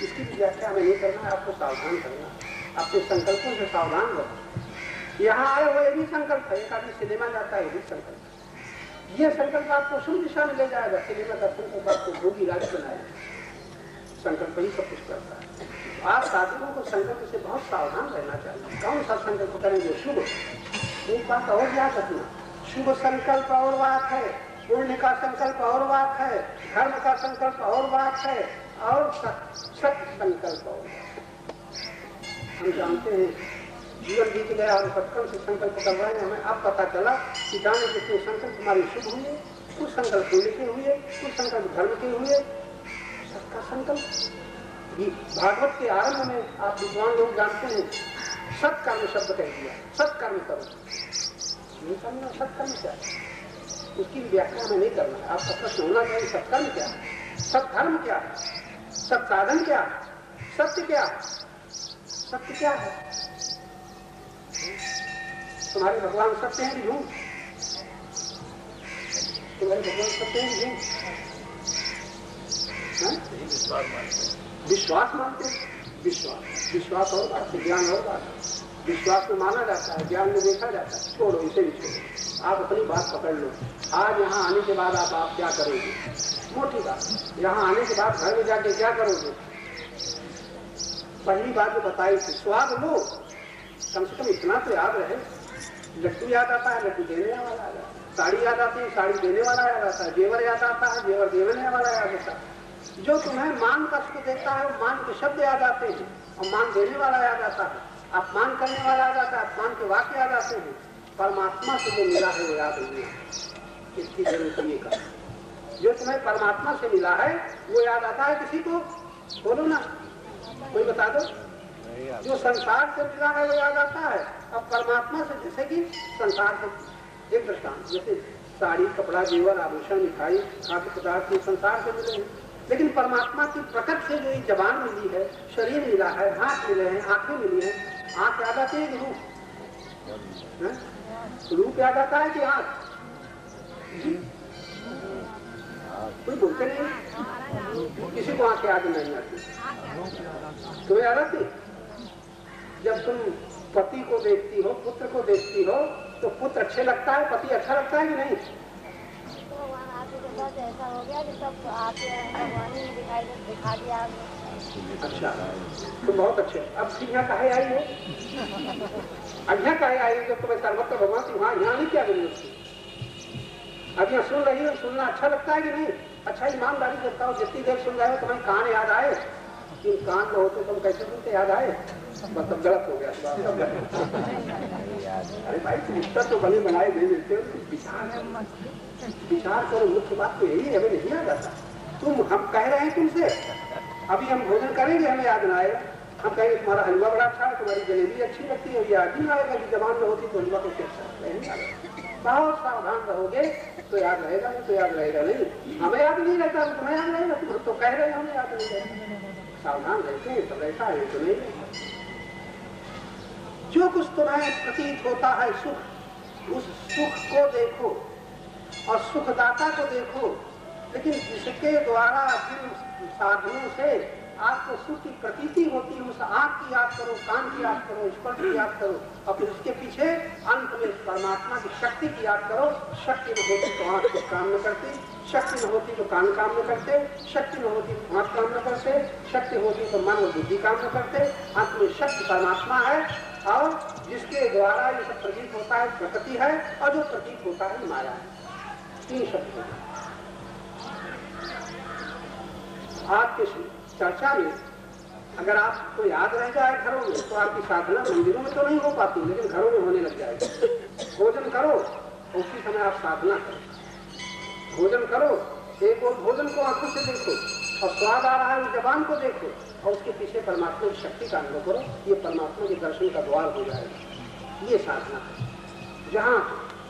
इसकी भी व्याख्या हमें नहीं करना है, आपको सावधान करना, अपने संकल्पों से सावधान रहो। यहाँ आए वो ये भी संकल्प है, एक आदमी सिनेमा जाता है ये भी संकल्प है। ये संकल्प आपको शुभ दिशा में ले जाएगा, सिनेमा का संकल्प आपको भोगी राज बनाएगा। संकल्प ही सब कुछ करता है। आप साधकों को संकल्प से बहुत सावधान रहना चाहिए। कौन सा संकल्प करेंगे? शुभ। एक बात और याद रखना, शुभ संकल्प और बात है, पुण्य का संकल्प और बात है, धर्म का संकल्प और बात है, और सत्य संकल्प और। हम जानते हैं जीवन बीत गया और सत्कर्म से संकल्प कर रहे हैं, हमें अब पता चला कि जाने कितने संकल्प हमारे शुभ हुए, कुछ संकल्प पुण्य के हुए, कुछ संकल्प धर्म के हुए। सबका संकल्प भागवत के आरंभ में आप विद्वान लोग जानते हैं, सत्कर्म शब्द कह दिया। सत्कर्म करो, नहीं करना सत्कर्म क्या है, उसकी व्याख्या हमें नहीं करना है। आपका प्रश्न होना चाहिए सत्कर्म क्या है, सत्धर्म क्या है, सत्साधन क्या है, सत्य क्या है? सत्य क्या है? तुम्हारे भगवान सत्य हैं कि झूठ? तुम्हारे भगवान सत्य हैं कि झूठ? विश्वास मानते हैं। विश्वास और बात है, ज्ञान और बात है। विश्वास में माना जाता है, ज्ञान में देखा जाता है। छोड़ो, इसे भी छोड़ो, आप अपनी बात पकड़ लो। आज यहाँ आने के बाद आप क्या करोगे? मोटी बात, यहाँ आने के बाद घर में जाके क्या करोगे? पहली बात जो बताई थी, स्वाद लो, कम से कम इतना तो याद रहे। लड्डू याद आता है, लड्डू देने वाला याद आता है। साड़ी याद आती है, साड़ी देने वाला याद आता है। जेवर याद आता है, जेवर देने वाला याद आता है। जो तुम्हें मान का सुख देता है, वो मान के शब्द याद आते हैं, और मान देने वाला याद आता है, अपमान करने वाला याद आता है, अपमान के वाक्य याद आते हैं। परमात्मा से जो मिला है वो याद नहीं है, इसकी जरूरत ये का। जो तुम्हें परमात्मा से मिला है वो याद आता है किसी को? बोलो ना, कोई बता दो। जो संसार से मिला है वो याद आता है। अब परमात्मा से, जैसे कि संसार से एक दृष्टांत, जैसे साड़ी, कपड़ा, जेवर, आभूषण, मिठाई, खाद्य पदार्थ ये संसार से मिले हैं, लेकिन परमात्मा की प्रकट से जो ये जबान मिली है, शरीर मिला है, हाथ मिले हैं, आंखें मिली हैं। आंख याद आती है कि रूप? रूप याद आता है कि आंख? कोई बोलते नहीं, किसी को आंख याद नहीं आती। तुम्हें याद आती? जब तुम पति को देखती हो, पुत्र को देखती हो, तो पुत्र अच्छे लगता है, पति अच्छा लगता है कि नहीं? ऐसा हो गया कि सब आपके भगवान ने दिखा दिया। अच्छा, तो बहुत अच्छे। अब यहाँ कहे आई हो? अब यहाँ कहे आई हो जब तुम्हें सर्वत्र भगवान की वहाँ यहाँ नहीं क्या जरूरत थी? अब यहाँ सुन रही हो, सुनना अच्छा लगता है कि नहीं? अच्छा, ईमानदारी से बताओ, जितनी देर सुन रहे हो तुम्हें कान याद आए? कि कान में होते तुम कैसे सुनते? याद आए? मतलब गलत हो गया। अरे भाई, रिश्ता तो बने बनाए नहीं मिलते, विचार करो। मुख्य बात तो यही है, हमें नहीं याद आता। तुम, हम कह रहे हैं तुमसे, अभी हम भोजन करेंगे, हमें याद ना आएगा। हम कहेंगे तुम्हारा हलवा बड़ा अच्छा है, तुम्हारी जलेबी अच्छी लगती है, याद नहीं आएगा कि जबान में होती तो हलवा को कैसा नहीं आएगा। बहुत सावधान रहोगे तो याद रहेगा, नहीं तो याद रहेगा नहीं। हमें याद नहीं रहता, तुम्हें याद रहेगा। तुम तो कह रहे हैं हमें याद नहीं रहेगा। सावधान रहते हैं, सब ऐसा है तो नहीं। जो कुछ तुम्हें प्रतीत होता है सुख, उस सुख को देखो और सुखदाता को देखो, लेकिन जिसके द्वारा जिन साधनों से आपको सुख की प्रतीति होती है, उस आँख की याद करो, कान की याद करो, स्पर्श की याद करो, और फिर उसके पीछे अंत में परमात्मा की शक्ति की याद करो। शक्ति न होती तो आँख कुछ काम न करती, शक्ति न होती तो कान काम न करते, शक्ति न होती तो हाथ काम न करते, शक्ति होती तो मन और बुद्धि काम न करते। अंत में शक्ति परमात्मा है, और जिसके द्वारा ये सब प्रतीत होता है प्रकृति है, और जो प्रतीत होता है माया है। तीन शब्द आपके चर्चा में अगर आपको याद रह जाए घरों में, तो आपकी साधना मंदिरों में तो नहीं हो पाती, लेकिन घरों में होने लग जाएगी। भोजन करो, उसी समय आप साधना करो। भोजन करो, एक और भोजन को आंखों से देखो, और स्वाद आ रहा है उस जबान को देखो, और उसके पीछे परमात्मा की शक्ति का अनुभव करो। ये परमात्मा के दर्शन का द्वार हो जाएगा। ये साधना है, जहाँ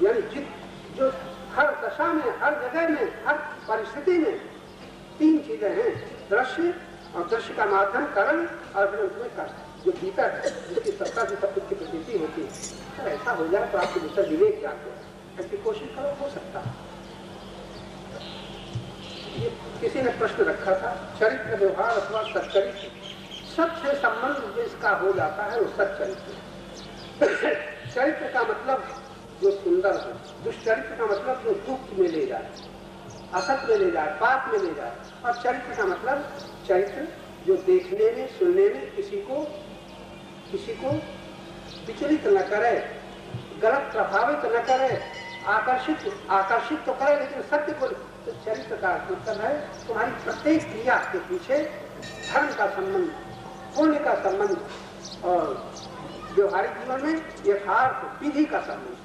यानी जो हर दशा में, हर जगह में, हर परिस्थिति में तीन चीजें हैं, दृश्य, और दृश्य का माध्यम करण, और फिर उसमें कर्म, जो भीतर है, जिसकी सत्ता से सब कुछ की प्रतीति होती है। तो ऐसा हो जाए तो आपके भीतर विवेक जाते हैं। ऐसी कोशिश करो, हो सकता है। ये किसी ने प्रश्न रखा था, चरित्र व्यवहार अथवा सच्चरित्र, सबसे संबंध जिसका हो जाता है वो सच्चरित्र। चरित्र का मतलब जो सुंदर हो, दुष्चरित्र का मतलब जो दुख में ले जाए, असत में ले जाए, पाप में ले जाए। और चरित्र का मतलब चरित्र जो देखने में, सुनने में किसी को विचलित न करे, गलत प्रभावित न करे, आकर्षित तो करे लेकिन सत्य को। तो चरित्र का मतलब है तुम्हारी प्रत्येक क्रिया के पीछे धर्म का संबंध, पुण्य का संबंध और व्यवहारिक जीवन में यथार्थ विधि का संबंध।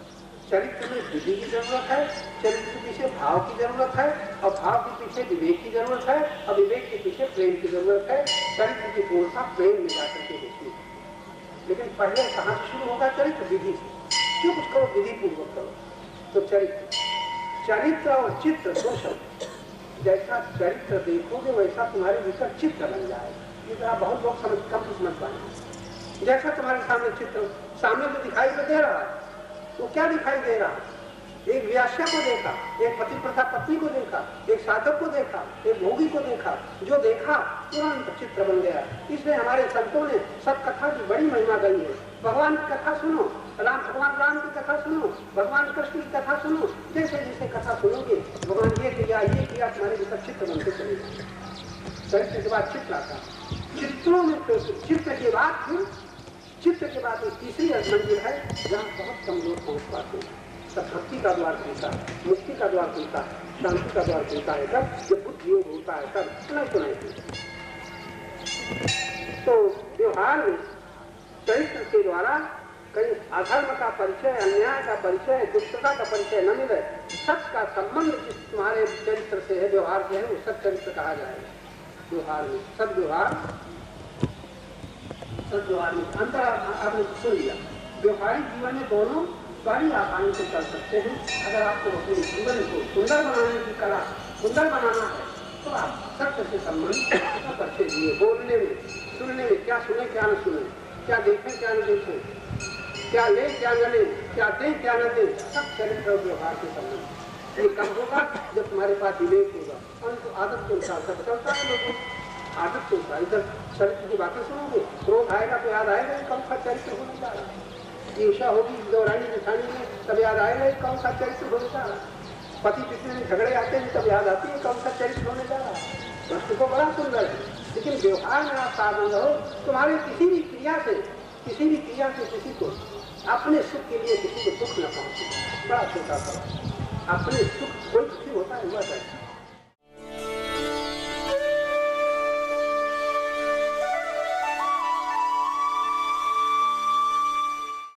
चरित्र में विधि की जरूरत है, चरित्र के पीछे भाव की जरूरत है और भाव के पीछे विवेक की जरूरत है और विवेक के पीछे प्रेम की जरूरत है। चरित्र की पूर्णता प्रेम में जाकर के होती है। लेकिन पहले कहाँ से शुरू होगा? चरित्र विधि से। जो कुछ करो विधि पूर्वक करो। तो चरित्र और चित्र दो शब्द, जैसा चरित्र देखोगे वैसा तुम्हारे भीतर चित्र बन जाएगा। ये तो बहुत लोग कम समझ पाएंगे। जैसा तुम्हारे सामने चित्र सामने तो दिखाई तो दे रहा है, वो क्या दिखाई दे रहा? एक व्याख्या को देखा, एक पति प्रथा पत्नी को देखा, एक साधक को देखा, एक भोगी को देखा। जो देखा तुरंत चित्र बन गया। इसलिए हमारे संतों ने सब कथा की बड़ी महिमा गई है। भगवान की कथा सुनो, भगवान राम की कथा सुनो, भगवान कृष्ण की कथा सुनो। जैसे जैसे कथा सुनोगे भगवान ये किया तुम्हारे भीतर चित्र बनते चलेगा। चरित्र के बाद चित्र आता, चित्रों में चित्र के बाद एक तीसरी मंजिल है जहाँ बहुत कम लोग पहुँच पाते हैं। तब भक्ति का द्वार खुलता है, मुक्ति का द्वार खुलता है, शांति का द्वार खुलता है। तब जब बुद्धि योग होता है तब नहीं तो नहीं। तो व्यवहार में चरित्र के द्वारा कहीं अधर्म का परिचय, अन्याय का परिचय, दुष्टता का परिचय न मिले। सत्य का संबंध जिस तुम्हारे चरित्र से है, व्यवहार से है, वो सत चरित्र कहा जाएगा। व्यवहार में सदव्यवहार में अंतर आपने सुन लिया। व्यवहारिक जीवन में दोनों बड़ी आसानी से कर सकते हैं। अगर आपको अपने जीवन को सुंदर बनाने की कला, सुंदर बनाना है तो आप सत्य से संबंध अच्छे दिए। बोलने में, सुनने में, क्या सुने क्या न सुने, क्या देखें क्या न देखें, क्या ले क्या न ले, क्या दे क्या न दे, सब चरित्र और व्यवहार के संबंध। ये कब होगा? जब तुम्हारे पास विवेक होगा। परंतु आदत के अनुसार सब चलता है। लोगों आदत के अनुसार इधर चरित्र की बातें सुनोगे, क्रोध आएगा तो याद आएगा कौन सा चरित्र होने जा रहा है। ईर्षा होगी दोहरानी दिखानी में तब याद आएगा कौन सा चरित्र होने जा रहा है। पति पत्नी में झगड़े आते हैं तब याद आती है कौन सा चरित्र होने जा रहा है। प्रश्न को बड़ा सुंदर है, लेकिन व्यवहार में आप साधन रहो। तुम्हारी किसी भी क्रिया से किसी को अपने सुख के लिए किसी को दुख न पहुंचे। बड़ा छोटा सा अपने सुख